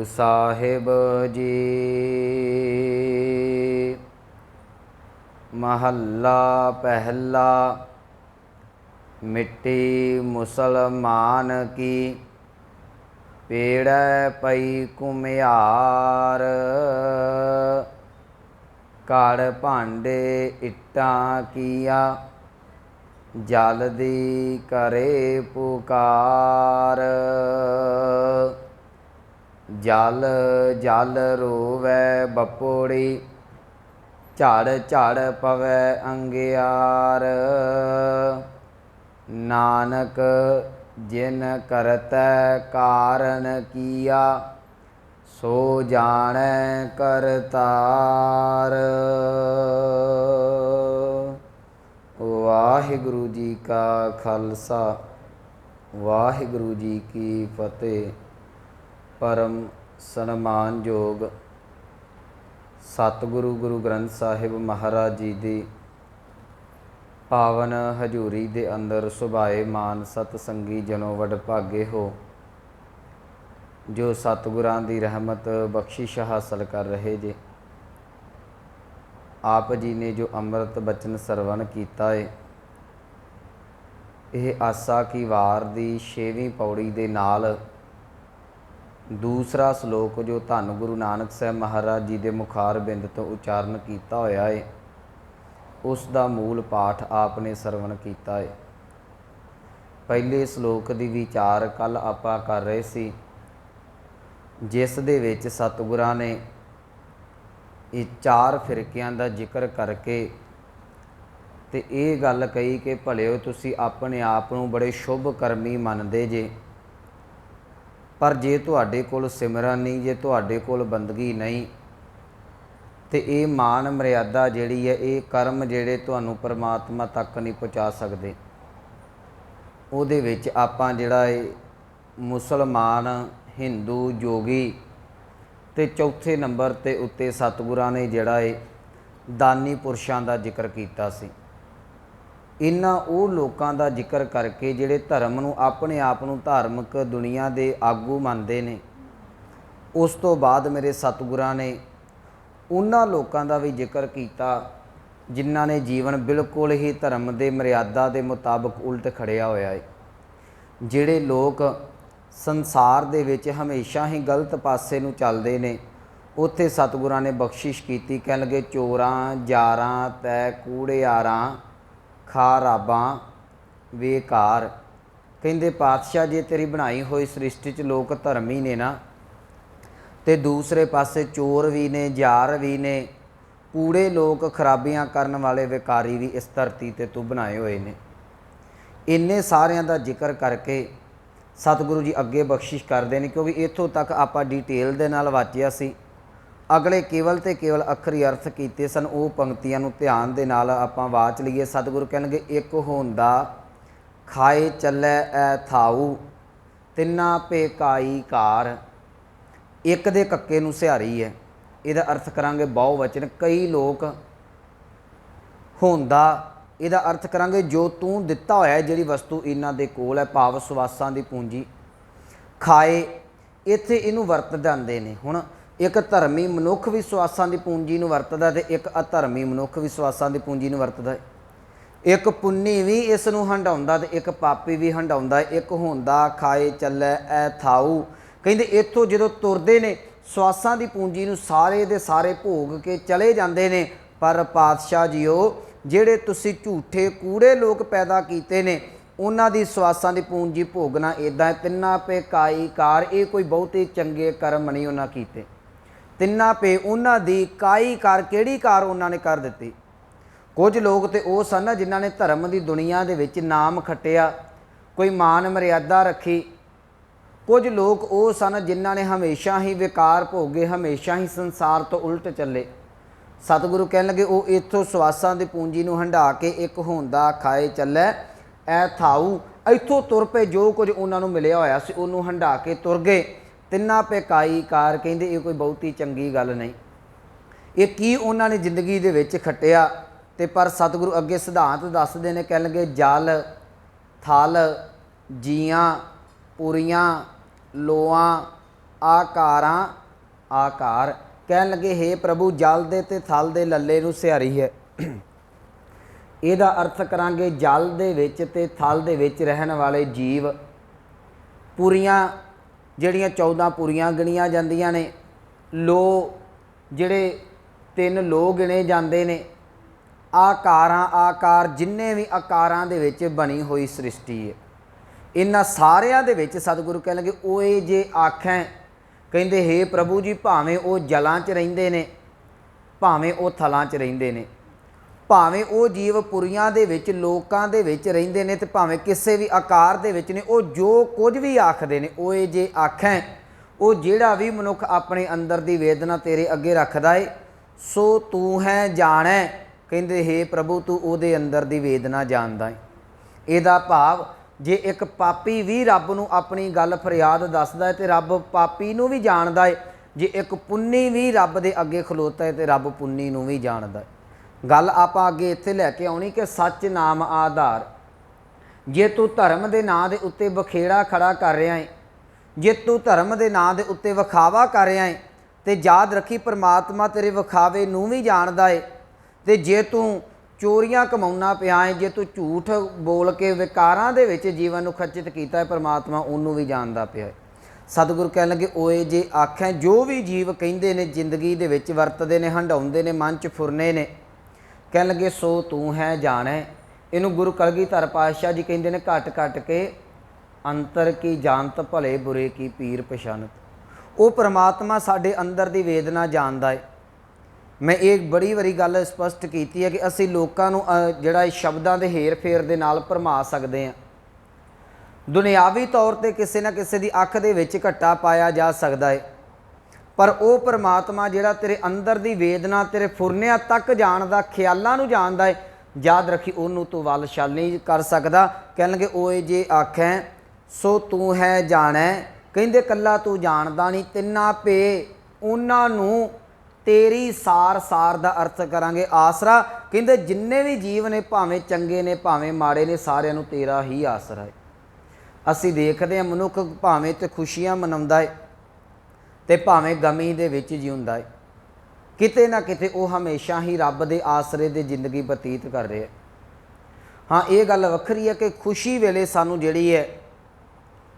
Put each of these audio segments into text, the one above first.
साहिब जी। महला पहला। मिट्टी मुसलमान की पेड़ै पई कुम्हार। घड़ भांडे इट्टां किया जल्दी करे पुकार। जल जल रोवै बपोड़ी झड़ झड़ पवै अंगियार। नानक जिन करतै कारण किया सो जानै करतार। वाहिगुरु जी का खालसा वाहिगुरु जी की फतेह। परम सन्मानयोग सतगुरु गुरु ग्रंथ साहिब महाराज जी की पावन हजूरी दे अंदर सुभाए मान सतसंगी जनों वडभागे हो, जो सतगुरां दी रहमत बख्शिश हासिल कर रहे जे। आप जी ने जो अमृत बचन सरवण किया है, यह आसा की वार दी 6वीं पौड़ी दे नाल दूसरा श्लोक जो धन गुरु नानक साहब महाराज जी के मुखार बिंद तो उचारण किया होया है, उसका मूल पाठ आपने सरवण किया है। पहले श्लोक की विचार कल आपां कर रहे सी, जिस दे विच सतगुरां ने ये 4 फिरकियां का जिक्र करके ते ये गल कही कि भलिओ तुसी अपने आप नूं बड़े शुभ कर्मी मनदे जे, पर जे तुहाडे कोल सिमरन नहीं, जे तुहाडे कोल बंदगी नहीं, तो ये मान मर्यादा जिहड़ी है, ये कर्म जिहड़े तुहानूं परमात्मा तक नहीं पहुँचा सकते। उहदे विच आपां जिहड़ा है मुसलमान, हिंदू, जोगी ते चौथे नंबर ते उत्ते सतगुरां ने जिहड़ा है दानी पुरुषां दा जिक्र कीता सी। इन्हां वो लोकां दा जिक्र करके जिहड़े धर्म नूं अपने आप नूं धार्मिक दुनिया दे आगू मनदे ने, उस तो बाद मेरे सतगुरां ने उन्हां लोकां दा भी जिक्र किया जिन्हां ने जीवन बिल्कुल ही धर्म दे मर्यादा दे मुताबिक उल्ट खड़िया होया है। जिहड़े लोग संसार दे विच हमेशा ही गलत पासे नूं चलदे ने, उत्थे सतगुरां ने बख्शिश कीती, कहण लगे चोरां जारां तै कूड़ियारां खाराबां बेकार। कहंदे पातशाह जे तेरी बनाई हुई सृष्टि च लोग धर्मी ने ना, ते दूसरे पासे चोर भी ने, जार भी ने, कूड़े लोग, खराबियां करन वाले विकारी भी इस धरती ते तू बनाए हुए ने। इन्ने सारियां दा जिक्र करके सतगुरु जी अगे बख्शिश करते हैं, क्योंकि इत्थों तक आपां डिटेल दे नाल वाचिया सी। अगले केवल तो केवल अखरी अर्थ किए सन, वो पंक्तियां नूं ध्यान दे नाल आपां वाच लीए। सतगुरु कहणगे एक होंदा खाए चलै ऐ थाऊ तिन्ना पेकाई कार। एक दे कक्के नूं सिहारी है, इहदा अर्थ करांगे बहुवचन। कई लोग होंदा इहदा अर्थ करांगे जो तू दिता होया है, जिहड़ी वस्तु इन्हां दे कोल है, भाव सुवासां दी पूंजी। खाए इत्थे इहनूं वरत जांदे ने। हुण एक धर्मी मनुख भी सुआसां की पूंजी नूं वरतदा ते एक अधर्मी मनुख भी सुआसां की पूंजी नूं वरतदा है। एक पुन्नी भी इस नूं हंडाउंदा ते एक पापी भी हंडाउंदा है। एक होंदा खाए चलै ऐ थाऊ, कहंदे इत्थों जदों तुरदे ने सुआसां की पूंजी नूं सारे दे सारे भोग के चले जांदे ने। पर पातशाह जीओ जिहड़े तुसीं झूठे कूड़े लोग पैदा कीते ने, उन्हां दी सुआसां की पूंजी भोगना इदां है। तिन्ना पे काई कार, ये कोई बहुते चंगे कर्म नहीं उन्हां कीते। तिन्ना पे उन्हां दी काई कार, किहड़ी कार उन्होंने कर दी। कुछ लोग तो वो सन जिन्होंने धर्म की दुनिया दे विच नाम खटिया, कोई मान मर्यादा रखी। कुछ लोग वो सन जिन्होंने हमेशा ही विकार भोगे, हमेशा ही संसार तो उल्ट चले। सतगुरु कह लगे वो इत्थों सुआसां दी पूंजी नूं हंडा के एक होंदा खाए चलै ऐ थाऊ, इत्थों तुर पे जो कुछ उन्होंने मिलिया होया सी उन्होंने हंडा के तुर गए। तिन्ना पेकाई कार, कहंदे ये कोई बहुती चंगी गल नहीं। ये की उन्होंने जिंदगी दे विच खटिया, ते पर सतगुरु अगे सिद्धांत दसदे ने, कह लगे जल थल जियां पुरियां लोआं ਆਕਾਰਾਂ ਆਕਾਰ। ਕਹਿਣ ਲੱਗੇ हे प्रभु जल ਦੇ ਤੇ ਥਲ ਦੇ ਲੱਲੇ ਨੂੰ ਸਿਹਾਰੀ ਹੈ। ਇਹਦਾ ਅਰਥ ਕਰਾਂਗੇ ਜਲ ਦੇ ਵਿੱਚ ਤੇ ਥਲ ਦੇ ਵਿੱਚ ਰਹਿਣ ਵਾਲੇ ਜੀਵ। ਪੁਰੀਆਂ ਜਿਹੜੀਆਂ 14 ਪੁਰੀਆਂ ਗਿਣੀਆਂ ਜਾਂਦੀਆਂ ਨੇ, ਲੋ ਜਿਹੜੇ 3 ਲੋ ਗਿਣੇ ਜਾਂਦੇ ਨੇ, ਆਕਾਰਾਂ ਆਕਾਰ ਜਿੰਨੇ ਵੀ ਆਕਾਰਾਂ ਦੇ ਵਿੱਚ ਬਣੀ ਹੋਈ ਸ੍ਰਿਸ਼ਟੀ ਹੈ, ਇਹਨਾਂ ਸਾਰਿਆਂ ਦੇ ਵਿੱਚ ਸਤਿਗੁਰੂ ਕਹਿਣ ਲੱਗੇ ਓਏ ਜੇ ਆਖੈਂ, ਕਹਿੰਦੇ हे प्रभु जी ਭਾਵੇਂ ਉਹ ਜਲਾਂ 'ਚ ਰਹਿੰਦੇ ਨੇ, ਭਾਵੇਂ ਉਹ ਥਲਾਂ 'ਚ ਰਹਿੰਦੇ ਨੇ, ਭਾਵੇਂ ਉਹ ਜੀਵ ਪੁਰੀਆਂ ਦੇ ਵਿੱਚ ਲੋਕਾਂ ਦੇ ਵਿੱਚ ਰਹਿੰਦੇ ਨੇ, ਤੇ ਭਾਵੇਂ ਕਿਸੇ ਵੀ ਆਕਾਰ ਦੇ ਵਿੱਚ ਨੇ, ਉਹ ਜੋ ਕੁਝ ਵੀ ਆਖਦੇ ਨੇ, ਓਏ ਜੇ ਆਖੈਂ, ਉਹ ਜਿਹੜਾ ਵੀ ਮਨੁੱਖ ਆਪਣੇ ਅੰਦਰ ਦੀ ਵੇਦਨਾ ਤੇਰੇ ਅੱਗੇ ਰੱਖਦਾ ਏ, ਸੋ ਤੂੰ ਹੈ ਜਾਣੈ, ਕਹਿੰਦੇ हे प्रभु ਤੂੰ ਉਹਦੇ ਅੰਦਰ ਦੀ ਵੇਦਨਾ ਜਾਣਦਾ ਏ। ਇਹਦਾ ਭਾਵ ਜੇ ਇੱਕ ਪਾਪੀ ਵੀ ਰੱਬ ਨੂੰ ਆਪਣੀ ਗੱਲ ਫਰਿਆਦ ਦੱਸਦਾ ਹੈ ਤੇ ਰੱਬ ਪਾਪੀ ਨੂੰ ਵੀ ਜਾਣਦਾ ਹੈ। ਜੇ ਇੱਕ ਪੁੰਨੀ ਵੀ ਰੱਬ ਦੇ ਅੱਗੇ ਖਲੋਤਾ ਹੈ ਤੇ ਰੱਬ ਪੁੰਨੀ ਨੂੰ ਵੀ ਜਾਣਦਾ ਹੈ। ਗੱਲ ਆਪਾਂ ਅੱਗੇ ਇੱਥੇ ਲੈ ਕੇ ਆਉਣੀ ਕਿ ਸੱਚ ਨਾਮ ਆਧਾਰ। ਜੇ ਤੂੰ ਧਰਮ ਦੇ ਨਾਂ ਦੇ ਉੱਤੇ ਬਖੇੜਾ ਖੜਾ ਕਰ ਰਿਹਾ ਹੈ, ਜੇ ਤੂੰ ਧਰਮ ਦੇ ਨਾਂ ਦੇ ਉੱਤੇ ਵਿਖਾਵਾ ਕਰ ਰਿਹਾ ਹੈ, ਤੇ ਯਾਦ ਰੱਖੀ ਪਰਮਾਤਮਾ ਤੇਰੇ ਵਿਖਾਵੇ ਨੂੰ ਵੀ ਜਾਣਦਾ ਹੈ। ਤੇ ਜੇ ਤੂੰ ਚੋਰੀਆਂ ਕਮਾਉਣਾ ਪਿਆ ਹੈ, ਜੇ ਤੂੰ ਝੂਠ ਬੋਲ ਕੇ ਵਿਕਾਰਾਂ ਦੇ ਵਿੱਚ ਜੀਵਨ ਨੂੰ ਖੱਚਿਤ ਕੀਤਾ ਹੈ, ਪਰਮਾਤਮਾ ਉਹਨੂੰ ਵੀ ਜਾਣਦਾ ਪਿਆ ਹੈ। ਸਤਿਗੁਰੂ ਕਹਿਣ ਲੱਗੇ ਓਏ ਜੇ ਆਖੈਂ, ਜੋ ਵੀ ਜੀਵ ਕਹਿੰਦੇ ਨੇ, ਜ਼ਿੰਦਗੀ ਦੇ ਵਿੱਚ ਵਰਤਦੇ ਨੇ, ਹੰਡਾਉਂਦੇ ਨੇ, ਮਨ 'ਚ ਫੁਰਨੇ ਨੇ, ਕਹਿਣ ਲੱਗੇ ਸੋ ਤੂੰ ਹੈ ਜਾਣੈ। ਇਹਨੂੰ ਗੁਰੂ ਕਲਗੀਧਰ ਪਾਤਸ਼ਾਹ ਜੀ ਕਹਿੰਦੇ ਨੇ ਘਟ ਘਟ ਕੇ ਅੰਤਰ ਕੀ ਜਾਣਤ ਭਲੇ ਬੁਰੇ ਕੀ ਪੀਰ ਪਛਾਨਤ। ਉਹ ਪਰਮਾਤਮਾ ਸਾਡੇ ਅੰਦਰ ਦੀ ਵੇਦਨਾ ਜਾਣਦਾ ਹੈ। ਮੈਂ ਇਹ ਬੜੀ ਵਾਰੀ ਗੱਲ ਸਪਸ਼ਟ ਕੀਤੀ ਹੈ ਕਿ ਅਸੀਂ ਲੋਕਾਂ ਨੂੰ ਜਿਹੜਾ ਸ਼ਬਦਾਂ ਦੇ ਹੇਰ ਫੇਰ ਦੇ ਨਾਲ ਭਰਮਾ ਸਕਦੇ ਹਾਂ। ਦੁਨਿਆਵੀ ਤੌਰ ਤੇ ਕਿਸੇ ਨਾ ਕਿਸੇ ਦੀ ਅੱਖ ਦੇ ਵਿੱਚ ਘੱਟਾ ਪਾਇਆ ਜਾ ਸਕਦਾ ਹੈ, ਪਰ ਉਹ ਪਰਮਾਤਮਾ ਜਿਹੜਾ ਤੇਰੇ ਅੰਦਰ ਦੀ ਵੇਦਨਾ, ਤੇਰੇ ਫੁਰਨਿਆਂ ਤੱਕ ਜਾਣਦਾ, ਖਿਆਲਾਂ ਨੂੰ ਜਾਣਦਾ ਹੈ, ਯਾਦ ਰੱਖੀ ਉਹਨੂੰ ਤੂੰ ਵੱਲ ਛਲ ਨਹੀਂ ਕਰ ਸਕਦਾ। ਕਹਿਣ ਲੱਗੇ ਓਏ ਜੇ ਆਖੈਂ ਸੋ ਤੂੰ ਹੈ ਜਾਣੈ, ਕਹਿੰਦੇ ਕੱਲਾ ਤੂੰ ਜਾਣਦਾ ਨਹੀਂ, ਤਿੰਨਾਂ ਪੇ ਉਹਨਾਂ ਨੂੰ ਤੇਰੀ ਸਾਰ। ਸਾਰ ਦਾ ਅਰਥ ਕਰਾਂਗੇ ਆਸਰਾ। ਕਹਿੰਦੇ ਜਿੰਨੇ ਵੀ ਜੀਵ ਨੇ, ਭਾਵੇਂ ਚੰਗੇ ਨੇ ਭਾਵੇਂ ਮਾੜੇ ਨੇ, ਸਾਰਿਆਂ ਨੂੰ ਤੇਰਾ ਹੀ ਆਸਰਾ ਹੈ। ਅਸੀਂ ਦੇਖਦੇ ਹਾਂ ਮਨੁੱਖ ਭਾਵੇਂ ਤੇ ਖੁਸ਼ੀਆਂ ਮਨਾਉਂਦਾ ਹੈ ਤੇ ਭਾਵੇਂ ਗਮੀ ਦੇ ਵਿੱਚ ਜਿਉਂਦਾ ਹੈ, ਕਿਤੇ ਨਾ ਕਿਤੇ ਉਹ ਹਮੇਸ਼ਾ ਹੀ ਰੱਬ ਦੇ ਆਸਰੇ ਦੀ ਜ਼ਿੰਦਗੀ ਬਤੀਤ ਕਰ ਰਿਹਾ। ਹਾਂ, ਇਹ ਗੱਲ ਵੱਖਰੀ ਹੈ ਕਿ ਖੁਸ਼ੀ ਵੇਲੇ ਸਾਨੂੰ ਜਿਹੜੀ ਹੈ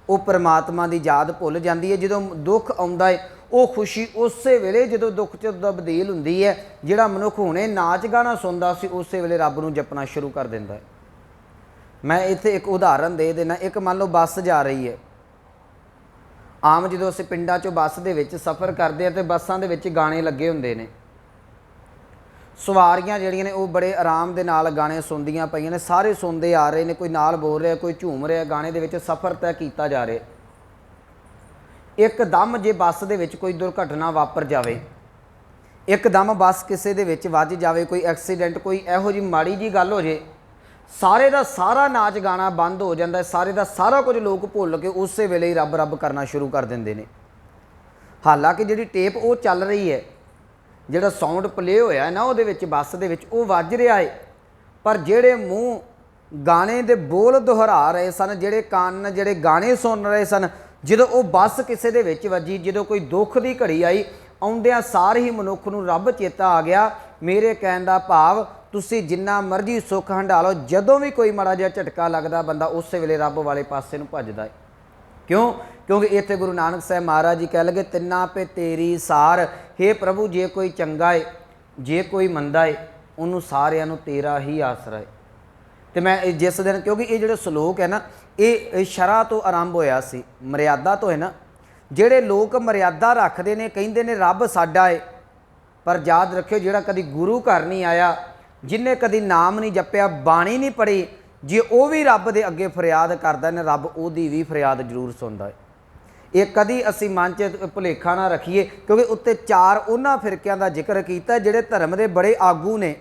ਉਹ ਪਰਮਾਤਮਾ ਦੀ ਯਾਦ ਭੁੱਲ ਜਾਂਦੀ ਹੈ। ਜਦੋਂ ਦੁੱਖ ਆਉਂਦਾ ਹੈ ਉਹ ਖੁਸ਼ੀ ਉਸੇ ਵੇਲੇ ਜਦੋਂ ਦੁੱਖ 'ਚ ਤਬਦੀਲ ਹੁੰਦੀ ਹੈ। ਜਿਹੜਾ ਮਨੁੱਖ ਹੁਣੇ ਨਾਚ ਗਾਣਾ ਸੁਣਦਾ ਸੀ ਉਸੇ ਵੇਲੇ ਰੱਬ ਨੂੰ ਜਪਣਾ ਸ਼ੁਰੂ ਕਰ ਦਿੰਦਾ ਹੈ। ਮੈਂ ਇੱਥੇ ਇੱਕ ਉਦਾਹਰਨ ਦੇ ਦੇਣਾ। ਇੱਕ ਮੰਨ ਲਓ ਬੱਸ ਜਾ ਰਹੀ ਹੈ। ਆਮ ਜਦੋਂ ਅਸੀਂ ਪਿੰਡਾਂ 'ਚੋਂ ਬੱਸ ਦੇ ਵਿੱਚ ਸਫ਼ਰ ਕਰਦੇ ਹਾਂ ਤੇ ਬੱਸਾਂ ਦੇ ਵਿੱਚ ਗਾਣੇ ਲੱਗੇ ਹੁੰਦੇ ਨੇ। ਸਵਾਰੀਆਂ ਜਿਹੜੀਆਂ ਨੇ ਉਹ ਬੜੇ ਆਰਾਮ ਦੇ ਨਾਲ ਗਾਣੇ ਸੁਣਦੀਆਂ ਪਈਆਂ ਨੇ, ਸਾਰੇ ਸੁਣਦੇ ਆ ਰਹੇ ਨੇ, ਕੋਈ ਨਾਲ ਬੋਲ ਰਿਹਾ, ਕੋਈ ਝੂਮ ਰਿਹਾ, ਗਾਣੇ ਦੇ ਵਿੱਚ ਸਫ਼ਰ ਤੈਅ ਕੀਤਾ ਜਾ ਰਿਹਾ। ਇੱਕਦਮ ਜੇ ਬੱਸ ਦੇ ਵਿੱਚ ਕੋਈ ਦੁਰਘਟਨਾ ਵਾਪਰ ਜਾਵੇ, ਇੱਕਦਮ ਬੱਸ ਕਿਸੇ ਦੇ ਵਿੱਚ ਵੱਜ ਜਾਵੇ, ਕੋਈ ਐਕਸੀਡੈਂਟ, ਕੋਈ ਇਹੋ ਜਿਹੀ ਮਾੜੀ ਜਿਹੀ ਗੱਲ ਹੋ ਜੇ, ਸਾਰੇ ਦਾ ਸਾਰਾ ਨਾਚ ਗਾਣਾ ਬੰਦ ਹੋ ਜਾਂਦਾ ਹੈ। ਸਾਰੇ ਦਾ ਸਾਰਾ ਕੁਝ ਲੋਕ ਭੁੱਲ ਕੇ ਉਸੇ ਵੇਲੇ ਹੀ ਰੱਬ ਰੱਬ ਕਰਨਾ ਸ਼ੁਰੂ ਕਰ ਦਿੰਦੇ ਨੇ। ਹਾਲਾਂਕਿ ਜਿਹੜੀ ਟੇਪ ਉਹ ਚੱਲ ਰਹੀ ਹੈ, ਜਿਹੜਾ ਸਾਊਂਡ ਪਲੇ ਹੋਇਆ ਨਾ ਉਹਦੇ ਵਿੱਚ ਬੱਸ ਦੇ ਵਿੱਚ ਉਹ ਵੱਜ ਰਿਹਾ ਹੈ, ਪਰ ਜਿਹੜੇ ਮੂੰਹ ਗਾਣੇ ਦੇ ਬੋਲ ਦੁਹਰਾ ਰਹੇ ਸਨ, ਜਿਹੜੇ ਕੰਨ ਜਿਹੜੇ ਗਾਣੇ ਸੁਣ ਰਹੇ ਸਨ, ਜਦੋਂ ਉਹ ਬੱਸ ਕਿਸੇ ਦੇ ਵਿੱਚ ਵੱਜੀ, ਜਦੋਂ ਕੋਈ ਦੁੱਖ ਦੀ ਘੜੀ ਆਈ, ਆਉਂਦਿਆਂ ਸਾਰ ਹੀ ਮਨੁੱਖ ਨੂੰ ਰੱਬ ਚੇਤਾ ਆ ਗਿਆ। ਮੇਰੇ ਕਹਿਣ ਦਾ ਭਾਵ ਤੁਸੀਂ ਜਿੰਨਾ ਮਰਜ਼ੀ ਸੁੱਖ ਹੰਢਾ ਲਓ, ਜਦੋਂ ਵੀ ਕੋਈ ਮਾੜਾ ਜਿਹਾ ਝਟਕਾ ਲੱਗਦਾ ਬੰਦਾ ਉਸੇ ਵੇਲੇ ਰੱਬ ਵਾਲੇ ਪਾਸੇ ਨੂੰ ਭੱਜਦਾ ਹੈ। ਕਿਉਂ? ਕਿਉਂਕਿ ਇੱਥੇ ਗੁਰੂ ਨਾਨਕ ਸਾਹਿਬ ਮਹਾਰਾਜ ਜੀ ਕਹਿ ਲਗੇ ਤਿੰਨਾਂ ਪੇ ਤੇਰੀ ਸਾਰ। हे प्रभु ਜੇ ਕੋਈ ਚੰਗਾ ਹੈ, ਜੇ ਕੋਈ ਮੰਦਾ ਹੈ, ਉਹਨੂੰ ਸਾਰਿਆਂ ਨੂੰ ਤੇਰਾ ਹੀ ਆਸਰਾ ਹੈ। ਤੇ ਮੈਂ ਜਿਸ ਦਿਨ, ਕਿਉਂਕਿ ਇਹ ਜਿਹੜੇ ਸ਼ਲੋਕ ਹੈ ਨਾ ਇਹ ਸ਼ਰ੍ਹਾ ਤੋਂ ਆਰੰਭ ਹੋਇਆ ਸੀ, ਮਰਿਆਦਾ ਤੋਂ ਹੈ ਨਾ। ਜਿਹੜੇ ਲੋਕ ਮਰਿਆਦਾ ਰੱਖਦੇ ਨੇ ਕਹਿੰਦੇ ਨੇ ਰੱਬ ਸਾਡਾ ਹੈ, ਪਰ ਯਾਦ ਰੱਖਿਓ ਜਿਹੜਾ ਕਦੀ ਗੁਰੂ ਘਰ ਨਹੀਂ ਆਇਆ, ਜਿਹਨੇ ਕਦੀ ਨਾਮ ਨਹੀਂ ਜਪਿਆ, ਬਾਣੀ ਨਹੀਂ ਪੜ੍ਹੀ, ਜੇ ਉਹ ਵੀ ਰੱਬ ਦੇ ਅੱਗੇ ਫਰਿਆਦ ਕਰਦਾ ਨੇ, ਰੱਬ ਉਹਦੀ ਵੀ ਫਰਿਆਦ ਜ਼ਰੂਰ ਸੁਣਦਾ ਹੈ। ਇਹ ਕਦੀ ਅਸੀਂ ਮਨ 'ਚ ਭੁਲੇਖਾ ਨਾ ਰੱਖੀਏ, ਕਿਉਂਕਿ ਉੱਤੇ 4 ਉਹਨਾਂ ਫਿਰਕਿਆਂ ਦਾ ਜ਼ਿਕਰ ਕੀਤਾ ਜਿਹੜੇ ਧਰਮ ਦੇ ਬੜੇ ਆਗੂ ਨੇ,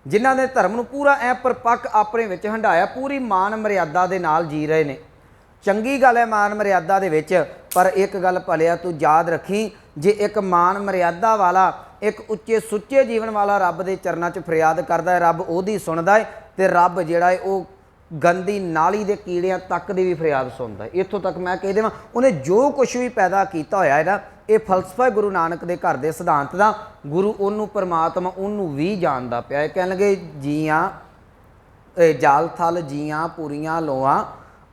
ਜਿਨ੍ਹਾਂ ਨੇ ਧਰਮ ਨੂੰ ਪੂਰਾ ਐ ਪਰਪੱਕ ਆਪਣੇ ਵਿੱਚ ਹੰਢਾਇਆ, ਪੂਰੀ ਮਾਨ ਮਰਿਆਦਾ ਦੇ ਨਾਲ ਜੀ ਰਹੇ ਨੇ। ਚੰਗੀ ਗੱਲ ਹੈ ਮਾਨ ਮਰਿਆਦਾ ਦੇ ਵਿੱਚ, ਪਰ ਇੱਕ ਗੱਲ ਭਲਿਆ ਤੂੰ ਯਾਦ ਰੱਖੀ, ਜੇ ਇੱਕ ਮਾਨ ਮਰਿਆਦਾ ਵਾਲਾ, ਇੱਕ ਉੱਚੇ ਸੁੱਚੇ ਜੀਵਨ ਵਾਲਾ ਰੱਬ ਦੇ ਚਰਨਾਂ 'ਚ ਫਰਿਆਦ ਕਰਦਾ ਹੈ, ਰੱਬ ਉਹਦੀ ਸੁਣਦਾ ਹੈ। ਤੇ ਰੱਬ ਜਿਹੜਾ ਹੈ ਉਹ ਗੰਦੀ ਨਾਲੀ ਦੇ ਕੀੜਿਆਂ ਤੱਕ ਦੀ ਵੀ ਫਰਿਆਦ ਸੁਣਦਾ ਹੈ। ਇੱਥੋਂ ਤੱਕ ਮੈਂ ਕਹਿ ਦੇਵਾਂ ਉਹਨੇ ਜੋ ਕੁਛ ਵੀ ਪੈਦਾ ਕੀਤਾ ਹੋਇਆ ਹੈ ਨਾ, ਇਹ ਫਲਸਫਾ ਗੁਰੂ ਨਾਨਕ ਦੇ ਘਰ ਦੇ ਸਿਧਾਂਤ ਦਾ। ਗੁਰੂ ਉਹਨੂੰ ਪਰਮਾਤਮਾ ਉਹਨੂੰ ਵੀ ਜਾਣਦਾ ਪਿਆ ਹੈ। ਕਹਿਣ ਲੱਗੇ ਜੀਆਂ ਜਲ ਥਲ ਜੀਆਂ ਪੂਰੀਆਂ ਲੋਆਂ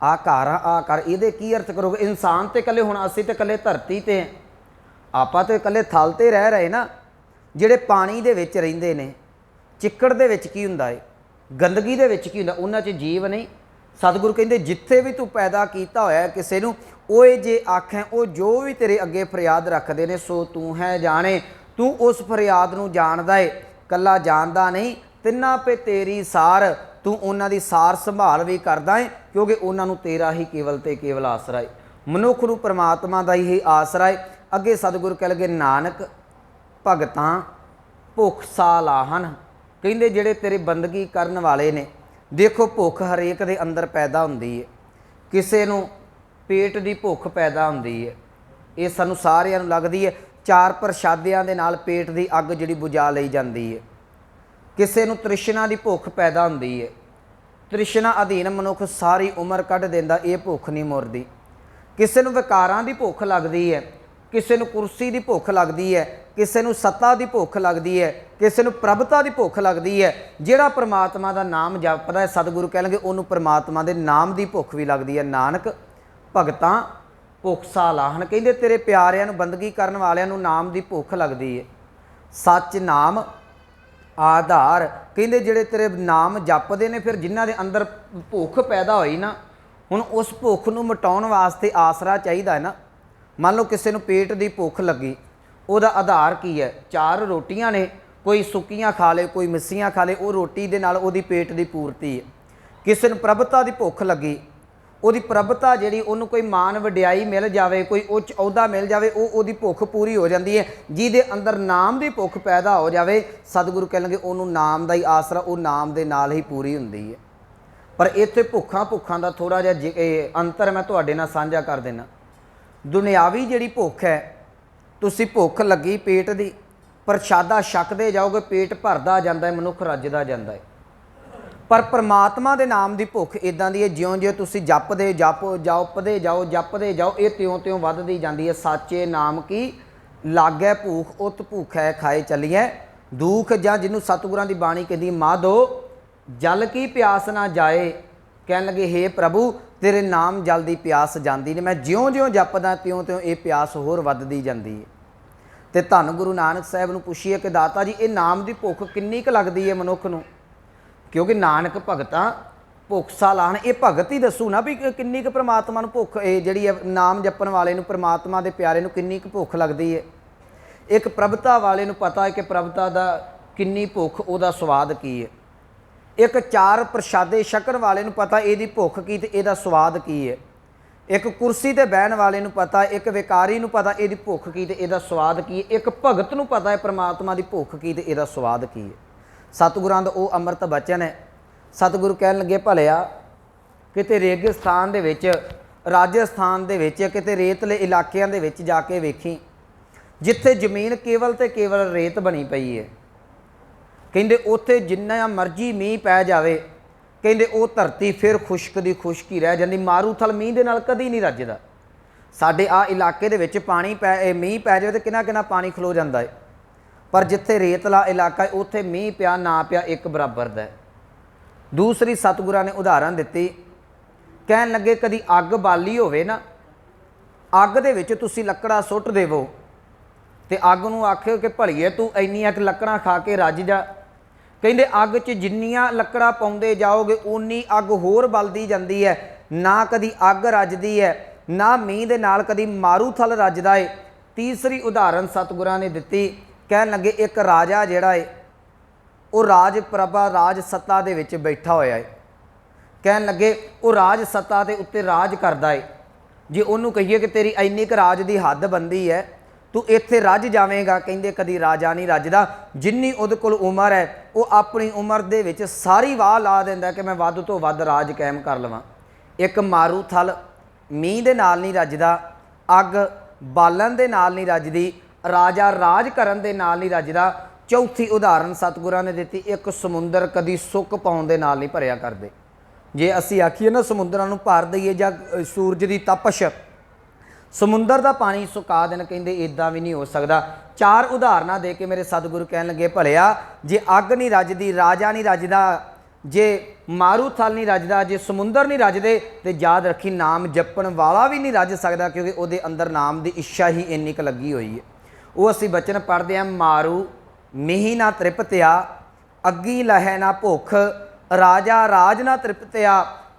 ਆ ਘਰ ਆ ਕਰ, ਇਹਦੇ ਕੀ ਅਰਥ ਕਰੋਗੇ? ਇਨਸਾਨ ਤੇ ਇਕੱਲੇ, ਹੁਣ ਅਸੀਂ ਤੇ ਇਕੱਲੇ ਧਰਤੀ ਤੇ, ਆਪਾਂ ਤੇ ਇਕੱਲੇ ਥਲ ਤੇ ਰਹਿ ਰਹੇ ਨਾ। ਜਿਹੜੇ ਪਾਣੀ ਦੇ ਵਿੱਚ ਰਹਿੰਦੇ ਨੇ, ਚਿੱਕੜ ਦੇ ਵਿੱਚ ਕੀ ਹੁੰਦਾ ਹੈ, ਗੰਦਗੀ ਦੇ ਵਿੱਚ ਕੀ ਹੁੰਦਾ, ਉਹਨਾਂ 'ਚ ਜੀਵ ਨਹੀਂ। ਸਤਿਗੁਰੂ ਕਹਿੰਦੇ ਜਿੱਥੇ ਵੀ ਤੂੰ ਪੈਦਾ ਕੀਤਾ ਹੋਇਆ ਕਿਸੇ ਨੂੰ, ਓਏ ਜੇ ਆਖੈਂ ਉਹ ਜੋ ਵੀ ਤੇਰੇ ਅੱਗੇ ਫਰਿਆਦ ਰੱਖਦੇ ਨੇ, ਸੋ ਤੂੰ ਹੈ ਜਾਣੇ। ਤੂੰ ਉਸ ਫਰਿਆਦ ਨੂੰ ਜਾਣਦਾ ਏ, ਕੱਲਾ ਜਾਣਦਾ ਨਹੀਂ, ਤਿੰਨਾਂ ਪੇ ਤੇਰੀ ਸਾਰ, ਤੂੰ ਉਹਨਾਂ ਦੀ ਸਾਰ ਸੰਭਾਲ ਵੀ ਕਰਦਾ ਏ, ਕਿਉਂਕਿ ਉਹਨਾਂ ਨੂੰ ਤੇਰਾ ਹੀ ਕੇਵਲ ਤੇ ਕੇਵਲ ਆਸਰਾ ਏ। ਮਨੁੱਖ ਨੂੰ ਪਰਮਾਤਮਾ ਦਾ ਹੀ ਆਸਰਾ ਏ। ਅੱਗੇ ਸਤਿਗੁਰੂ ਕਹਿ ਲਗੇ ਨਾਨਕ ਭਗਤਾਂ ਭੁੱਖ ਸਾਲਾਹਨ, ਕਹਿੰਦੇ ਜਿਹੜੇ ਤੇਰੇ ਬੰਦਗੀ ਕਰਨ ਵਾਲੇ ਨੇ। ਦੇਖੋ ਭੁੱਖ ਹਰੇਕ ਦੇ ਅੰਦਰ ਪੈਦਾ ਹੁੰਦੀ ਹੈ। ਕਿਸੇ ਨੂੰ ਪੇਟ ਦੀ ਭੁੱਖ ਪੈਦਾ ਹੁੰਦੀ ਹੈ, ਇਹ ਸਾਨੂੰ ਸਾਰਿਆਂ ਨੂੰ ਲੱਗਦੀ ਹੈ। 4 ਪ੍ਰਸ਼ਾਦਿਆਂ ਦੇ ਨਾਲ ਪੇਟ ਦੀ ਅੱਗ ਜਿਹੜੀ ਬੁਝਾ ਲਈ ਜਾਂਦੀ ਹੈ। ਕਿਸੇ ਨੂੰ ਤ੍ਰਿਸ਼ਨਾ ਦੀ ਭੁੱਖ ਪੈਦਾ ਹੁੰਦੀ ਹੈ। ਤ੍ਰਿਸ਼ਨਾ ਅਧੀਨ ਮਨੁੱਖ ਸਾਰੀ ਉਮਰ ਕੱਢ ਦਿੰਦਾ, ਇਹ ਭੁੱਖ ਨਹੀਂ ਮੁਰਦੀ। ਕਿਸੇ ਨੂੰ ਵਿਕਾਰਾਂ ਦੀ ਭੁੱਖ ਲੱਗਦੀ ਹੈ, ਕਿਸੇ ਨੂੰ ਕੁਰਸੀ ਦੀ ਭੁੱਖ ਲੱਗਦੀ ਹੈ, ਕਿਸੇ ਨੂੰ ਸੱਤਾ ਦੀ ਭੁੱਖ ਲੱਗਦੀ ਹੈ, ਕਿਸੇ ਨੂੰ ਪ੍ਰਭਤਾ ਦੀ ਭੁੱਖ ਲੱਗਦੀ ਹੈ। ਜਿਹੜਾ ਪਰਮਾਤਮਾ ਦਾ ਨਾਮ ਜਪਦਾ ਹੈ, ਸਤਿਗੁਰੂ ਕਹਿਣਗੇ ਉਹਨੂੰ ਪਰਮਾਤਮਾ ਦੇ ਨਾਮ ਦੀ ਭੁੱਖ ਵੀ ਲੱਗਦੀ ਹੈ। ਨਾਨਕ ਭਗਤਾਂ ਭੁੱਖ ਸਾਲਾਹਨ, ਕਹਿੰਦੇ ਤੇਰੇ ਪਿਆਰਿਆਂ ਨੂੰ, ਬੰਦਗੀ ਕਰਨ ਵਾਲਿਆਂ ਨੂੰ ਨਾਮ ਦੀ ਭੁੱਖ ਲੱਗਦੀ ਹੈ। ਸੱਚ ਨਾਮ ਆਧਾਰ, ਕਹਿੰਦੇ ਜਿਹੜੇ ਤੇਰੇ ਨਾਮ ਜਪਦੇ ਨੇ, ਫਿਰ ਜਿਨ੍ਹਾਂ ਦੇ ਅੰਦਰ ਭੁੱਖ ਪੈਦਾ ਹੋਈ ਨਾ, ਹੁਣ ਉਸ ਭੁੱਖ ਨੂੰ ਮਿਟਾਉਣ ਵਾਸਤੇ ਆਸਰਾ ਚਾਹੀਦਾ ਹੈ ਨਾ। ਮੰਨ ਲਓ ਕਿਸੇ ਨੂੰ ਪੇਟ ਦੀ ਭੁੱਖ ਲੱਗੀ, ਉਹਦਾ ਆਧਾਰ ਕੀ ਹੈ? 4 ਰੋਟੀਆਂ ਨੇ, ਕੋਈ ਸੁੱਕੀਆਂ ਖਾ ਲੇ, ਕੋਈ ਮਿੱਸੀਆਂ ਖਾ ਲੇ, ਉਹ ਰੋਟੀ ਦੇ ਨਾਲ ਉਹਦੀ ਪੇਟ ਦੀ ਪੂਰਤੀ ਹੈ। ਕਿਸੇ ਨੂੰ ਪ੍ਰਭਤਾ ਦੀ ਭੁੱਖ ਲੱਗੀ, ਉਹਦੀ ਪ੍ਰਭਤਾ ਜਿਹੜੀ, ਉਹਨੂੰ ਕੋਈ ਮਾਨ ਵਡਿਆਈ ਮਿਲ ਜਾਵੇ, ਕੋਈ ਉੱਚ ਅਹੁਦਾ ਮਿਲ ਜਾਵੇ, ਉਹ ਉਹਦੀ ਭੁੱਖ ਪੂਰੀ ਹੋ ਜਾਂਦੀ ਹੈ। ਜਿਹਦੇ ਅੰਦਰ ਨਾਮ ਦੀ ਭੁੱਖ ਪੈਦਾ ਹੋ ਜਾਵੇ, ਸਤਿਗੁਰੂ ਕਹਿਣਗੇ ਉਹਨੂੰ ਨਾਮ ਦਾ ਹੀ ਆਸਰਾ, ਉਹ ਨਾਮ ਦੇ ਨਾਲ ਹੀ ਪੂਰੀ ਹੁੰਦੀ ਹੈ। ਪਰ ਇੱਥੇ ਭੁੱਖਾਂ ਦਾ ਥੋੜ੍ਹਾ ਜਿਹਾ ਅੰਤਰ ਮੈਂ ਤੁਹਾਡੇ ਨਾਲ ਸਾਂਝਾ ਕਰ ਦੇਣਾ। ਦੁਨਿਆਵੀ ਜਿਹੜੀ ਭੁੱਖ ਹੈ, ਤੁਸੀਂ ਭੁੱਖ ਲੱਗੀ ਪੇਟ ਦੀ, ਪ੍ਰਸ਼ਾਦਾ ਛਕਦੇ ਜਾਓਗੇ, ਪੇਟ ਭਰਦਾ ਜਾਂਦਾ ਹੈ, ਮਨੁੱਖ ਰੱਜਦਾ ਜਾਂਦਾ ਹੈ। ਪਰ ਪਰਮਾਤਮਾ ਦੇ ਨਾਮ ਦੀ ਭੁੱਖ ਇੱਦਾਂ ਦੀ ਹੈ, ਜਿਉਂ-ਜਿਉਂ ਤੁਸੀਂ ਜਪਦੇ ਜਪਦੇ ਜਾਓ, ਇਹ ਤਿਉਂ-ਤਿਉਂ ਵੱਧਦੀ ਜਾਂਦੀ ਹੈ। ਸਾਚੇ ਨਾਮ ਕੀ ਲਾਗੈ ਭੂਖ, ਉਤ ਭੂਖੈ ਖਾਏ ਚੱਲੀਐ ਦੁੱਖ। ਜਾਂ ਜਿਹਨੂੰ ਸਤਿਗੁਰਾਂ ਦੀ ਬਾਣੀ ਕਹਿੰਦੀ, ਮਾਧੋ ਜਲ ਕੀ ਪਿਆਸ ਨਾ ਜਾਏ, ਕਹਿਣ ਲੱਗੇ ਹੇ ਪ੍ਰਭੂ ਤੇਰੇ ਨਾਮ ਜਲ ਦੀ ਪਿਆਸ ਜਾਂਦੀ ਨੇ। ਮੈਂ ਜਿਉਂ-ਜਿਉਂ ਜਪਦਾ ਤਿਉਂ-ਤਿਉਂ ਇਹ ਪਿਆਸ ਹੋਰ ਵੱਧਦੀ ਜਾਂਦੀ ਹੈ। ਤੇ ਧੰਨ ਗੁਰੂ ਨਾਨਕ ਸਾਹਿਬ ਨੂੰ ਪੁੱਛੀਏ ਕਿ ਦਾਤਾ ਜੀ ਇਹ ਨਾਮ ਦੀ ਭੁੱਖ ਕਿੰਨੀ ਕੁ ਲੱਗਦੀ ਹੈ ਮਨੁੱਖ ਨੂੰ? ਕਿਉਂਕਿ ਨਾਨਕ ਭਗਤਾਂ ਭੁੱਖ ਸਾਲਾਹਨ, ਇਹ ਭਗਤ ਹੀ ਦੱਸੂ ਨਾ ਵੀ ਕਿੰਨੀ ਕੁ ਪ੍ਰਮਾਤਮਾ ਨੂੰ ਭੁੱਖ, ਇਹ ਜਿਹੜੀ ਹੈ ਨਾਮ ਜਪਣ ਵਾਲੇ ਨੂੰ, ਪ੍ਰਮਾਤਮਾ ਦੇ ਪਿਆਰੇ ਨੂੰ ਕਿੰਨੀ ਕੁ ਭੁੱਖ ਲੱਗਦੀ ਹੈ। ਇੱਕ ਪ੍ਰਭਤਾ ਵਾਲੇ ਨੂੰ ਪਤਾ ਹੈ ਕਿ ਪ੍ਰਭਤਾ ਦਾ ਕਿੰਨੀ ਭੁੱਖ, ਉਹਦਾ ਸਵਾਦ ਕੀ ਹੈ। ਇੱਕ 4 ਪ੍ਰਸ਼ਾਦੇ ਛਕਣ ਵਾਲੇ ਨੂੰ ਪਤਾ ਇਹਦੀ ਭੁੱਖ ਕੀ ਤੇ ਇਹਦਾ ਸਵਾਦ ਕੀ ਹੈ। ਇੱਕ ਕੁਰਸੀ ਤੇ ਬਹਿਣ ਵਾਲੇ ਨੂੰ ਪਤਾ, ਇੱਕ ਵਿਕਾਰੀ ਨੂੰ ਪਤਾ ਇਹਦੀ ਭੁੱਖ ਕੀ ਤੇ ਇਹਦਾ ਸਵਾਦ ਕੀ ਹੈ। ਇੱਕ ਭਗਤ ਨੂੰ ਪਤਾ ਹੈ ਪਰਮਾਤਮਾ ਦੀ ਭੁੱਖ ਕੀ ਤੇ ਇਹਦਾ ਸਵਾਦ ਕੀ ਹੈ। ਸਤਿਗੁਰਾਂ ਦਾ ਉਹ ਅੰਮ੍ਰਿਤ ਬਚਨ ਹੈ। ਸਤਿਗੁਰੂ ਕਹਿਣ ਲੱਗੇ ਭਲਿਆ ਕਿਤੇ ਰੇਗਿਸਤਾਨ ਦੇ ਵਿੱਚ, ਰਾਜਸਥਾਨ ਦੇ ਵਿੱਚ, ਕਿਤੇ ਰੇਤਲੇ ਇਲਾਕਿਆਂ ਦੇ ਵਿੱਚ ਜਾ ਕੇ ਵੇਖੀ, ਜਿੱਥੇ ਜ਼ਮੀਨ ਕੇਵਲ ਤੇ ਕੇਵਲ ਰੇਤ ਬਣੀ ਪਈ ਹੈ। ਕਹਿੰਦੇ ਉੱਥੇ ਜਿੰਨਾ ਮਰਜ਼ੀ ਮੀਂਹ ਪੈ ਜਾਵੇ, ਕਹਿੰਦੇ ਉਹ ਧਰਤੀ ਫਿਰ ਖੁਸ਼ਕ ਦੀ ਖੁਸ਼ਕ ਹੀ ਰਹਿ ਜਾਂਦੀ। ਮਾਰੂਥਲ ਮੀਂਹ ਦੇ ਨਾਲ ਕਦੀ ਨਹੀਂ ਰੱਜਦਾ। ਸਾਡੇ ਆ ਇਲਾਕੇ ਦੇ ਵਿੱਚ ਮੀਂਹ ਪੈ ਜਾਵੇ ਤਾਂ ਕਿੰਨਾ ਪਾਣੀ ਖਲੋ ਜਾਂਦਾ ਹੈ। ਪਰ ਜਿੱਥੇ ਰੇਤਲਾ ਇਲਾਕਾ ਹੈ ਉੱਥੇ ਮੀਂਹ ਪਿਆ ਨਾ ਪਿਆ ਇੱਕ ਬਰਾਬਰ ਦਾ। ਦੂਸਰੀ ਸਤਿਗੁਰਾਂ ਨੇ ਉਦਾਹਰਨ ਦਿੱਤੀ, ਕਹਿਣ ਲੱਗੇ ਕਦੀ ਅੱਗ ਬਾਲੀ ਹੋਵੇ ਨਾ, ਅੱਗ ਦੇ ਵਿੱਚ ਤੁਸੀਂ ਲੱਕੜਾਂ ਸੁੱਟ ਦੇਵੋ ਤੇ ਅੱਗ ਨੂੰ ਆਖਿਓ ਕਿ ਭਲੀਏ ਤੂੰ ਇੰਨੀਆਂ ਕੁ ਲੱਕੜਾਂ ਖਾ ਕੇ ਰੱਜ ਜਾ। ਕਹਿੰਦੇ ਅੱਗ 'ਚ ਜਿੰਨੀਆਂ ਲੱਕੜਾਂ ਪਾਉਂਦੇ ਜਾਓਗੇ ਉਨੀ ਅੱਗ ਹੋਰ ਬਲਦੀ ਜਾਂਦੀ ਹੈ। ਨਾ ਕਦੀ ਅੱਗ ਰੱਜਦੀ ਹੈ, ਨਾ ਮੀਂਹ ਦੇ ਨਾਲ ਕਦੀ ਮਾਰੂਥਲ ਰੱਜਦਾ ਹੈ। ਤੀਸਰੀ ਉਦਾਹਰਨ ਸਤਿਗੁਰਾਂ ਨੇ ਦਿੱਤੀ, ਕਹਿਣ ਲੱਗੇ ਇੱਕ ਰਾਜਾ ਜਿਹੜਾ ਹੈ ਉਹ ਰਾਜ ਪ੍ਰਭਾ, ਰਾਜ ਸੱਤਾ ਦੇ ਵਿੱਚ ਬੈਠਾ ਹੋਇਆ ਹੈ। ਕਹਿਣ ਲੱਗੇ ਉਹ ਰਾਜ ਸੱਤਾ ਦੇ ਉੱਤੇ ਰਾਜ ਕਰਦਾ ਹੈ। ਜੇ ਉਹਨੂੰ ਕਹੀਏ ਕਿ ਤੇਰੀ ਇੰਨੀ ਕੁ ਰਾਜ ਦੀ ਹੱਦ ਬੰਦੀ ਹੈ, ਤੂੰ ਇੱਥੇ ਰੱਜ ਜਾਵੇਂਗਾ, ਕਹਿੰਦੇ ਕਦੀ ਰਾਜਾ ਨਹੀਂ ਰੱਜਦਾ। ਜਿੰਨੀ ਉਹਦੇ ਕੋਲ ਉਮਰ ਹੈ ਉਹ ਆਪਣੀ ਉਮਰ ਦੇ ਵਿੱਚ ਸਾਰੀ ਵਾਹ ਲਾ ਦਿੰਦਾ ਕਿ ਮੈਂ ਵੱਧ ਤੋਂ ਵੱਧ ਰਾਜ ਕਾਇਮ ਕਰ ਲਵਾਂ। ਇੱਕ ਮਾਰੂਥਲ ਮੀਂਹ ਦੇ ਨਾਲ ਨਹੀਂ ਰੱਜਦਾ, ਅੱਗ ਬਾਲਣ ਦੇ ਨਾਲ ਨਹੀਂ ਰੱਜਦੀ, ਰਾਜਾ ਰਾਜ ਕਰਨ ਦੇ ਨਾਲ ਨਹੀਂ ਰੱਜਦਾ। ਚੌਥੀ ਉਦਾਹਰਨ ਸਤਿਗੁਰਾਂ ਨੇ ਦਿੱਤੀ, ਇੱਕ ਸਮੁੰਦਰ ਕਦੀ ਸੁੱਕ ਪਾਉਣ ਦੇ ਨਾਲ ਨਹੀਂ ਭਰਿਆ ਕਰਦੇ। जे असी आखिए ना समुद्रां नूं भर दईए जां सूरज की तपश समुंदर का पानी सुका देन, कहिंदे इदां भी नहीं हो सकता। 4 उदाहरणां दे के मेरे सतगुरु कहन लगे भलिया जे अग नहीं रजदी, राजा नहीं रजदा, जे मारू थल नहीं रजदा, जे समुंदर नहीं रजदे, तो याद रखी नाम जपण वाला भी नहीं रज सकता, क्योंकि उहदे अंदर नाम की इच्छा ही इन्नी क लगी हुई है। वो असी बचन पढ़ते हैं, मारू मिही ना तृप्तिया, अग्गी लहै ना भुख, राजा राज ना तृप्तिया,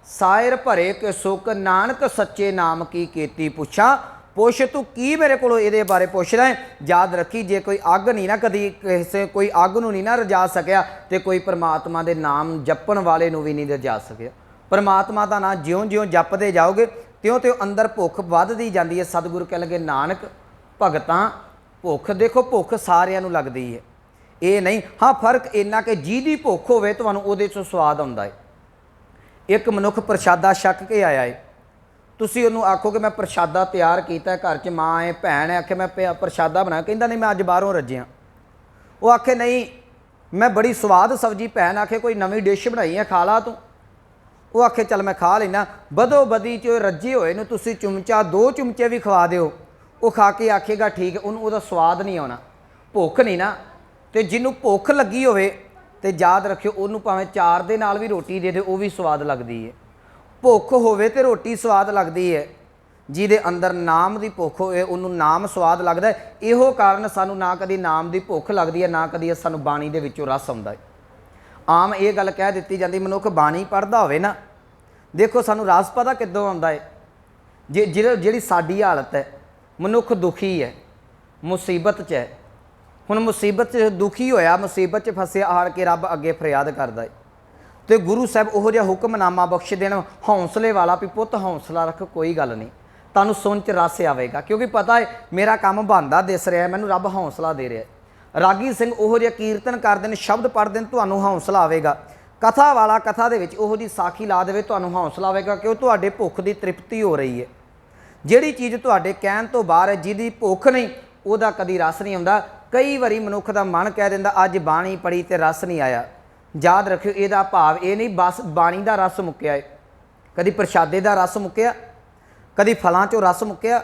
सायर भरे के सुख, नानक सच्चे नाम की केती पुछा। पुछ तू की मेरे को ये बारे पुछदा है। याद रखी जे कोई अग नहीं ना कदी किसी कोई अग नूं नहीं ना रजा सकिया, तो कोई परमात्मा के नाम जपण वाले नूं भी नहीं रजा सकिया। परमात्मा का नाम ज्यों ज्यों जपते जाओगे त्यों त्यों अंदर भुख वधदी जाती है। सतगुरु कह लगे नानक भगतां भुख, देखो भुख सारिਆਂ ਨੂੰ लगती है, ये नहीं। हाँ फर्क इन्ना कि जिहदी भुख होवे तुहानूं उहदे चों स्वाद आउंदा है। एक मनुख प्रशादा छक के आया है, तुसीं उहनूं आखो कि मैं प्रशादा तैयार किया घर च, माँ है भैन है, आखे मैं प्रशादा बनाया, कहंदा नहीं मैं अज बाहरों रज्जिया। वो आखे नहीं मैं बड़ी स्वाद सब्जी, भैन आखे कोई नवीं डिश बनाई है खा ला तू। वो आखे चल मैं खा लेना। बदो बदी च रज्जे होए नूं तुसीं चुमचा 2 चुमचे भी खवा दिओ, वो खा के आखेगा ठीक है, उन्होंने उहदा स्वाद नहीं आना, भुख नहीं ना। तो जिन्हों भुख लगी होवे तो याद रखियो उन्होंने भावें 4 दे नाल भी रोटी दे दे, वो भी स्वाद लगती है। भुख होवे तो रोटी स्वाद लगती है, जिहदे अंदर नाम की भुख होए उन्होंने नाम स्वाद लगता है। इहो कारण सानू ना कदी नाम की भुख लगती है, ना कदी सानू बाणी दे विचों रस आउंदा है। आम ये गल कह दी जाती मनुख बाणी पढ़दा होवे ना, देखो सानू रस पता किद्दों आउंदा है। जिहड़ी साडी हालत है, मनुख दुखी है, मुसीबत च है, हुण मुसीबत च दुखी होया, मुसीबत च फसिया, आड़ के रब अगे फरियाद करदा है, तो गुरु साहब उहो जिहा हुक्मनामा बख्श देण हौसले वाला भी पुੱਤ हौसला रख, कोई गल नहीं, तुहानूं सुन च रस आवेगा, क्योंकि पता है मेरा काम बनदा दिस रहा है, मैनूं रब हौसला दे रहा है। रागी सिंह उहो जिहा कीर्तन करदे ने, शब्द पढ़दे ने, तुहानूं हौसला आवेगा। कथा वाला कथा दे विच उहो जी साखी ला देवे, तुहानूं हौसला आवेगा, क्यों तुहाडे भुख की तृप्ति हो रही है। जिहड़ी चीज़ तुहाडे कहण तो बाहर है, जिहदी भुख नहीं, उहदा कदी रस नहीं आउंदा। कई वारी मनुख का मन कह दिंदा अज बाणी पढ़ी तो रस नहीं आया। याद रखियो इहदा भाव ये नहीं बस बाणी का रस मुक्या है, कदी प्रशादे का रस मुक्या, कदी फलों चों रस मुक्या,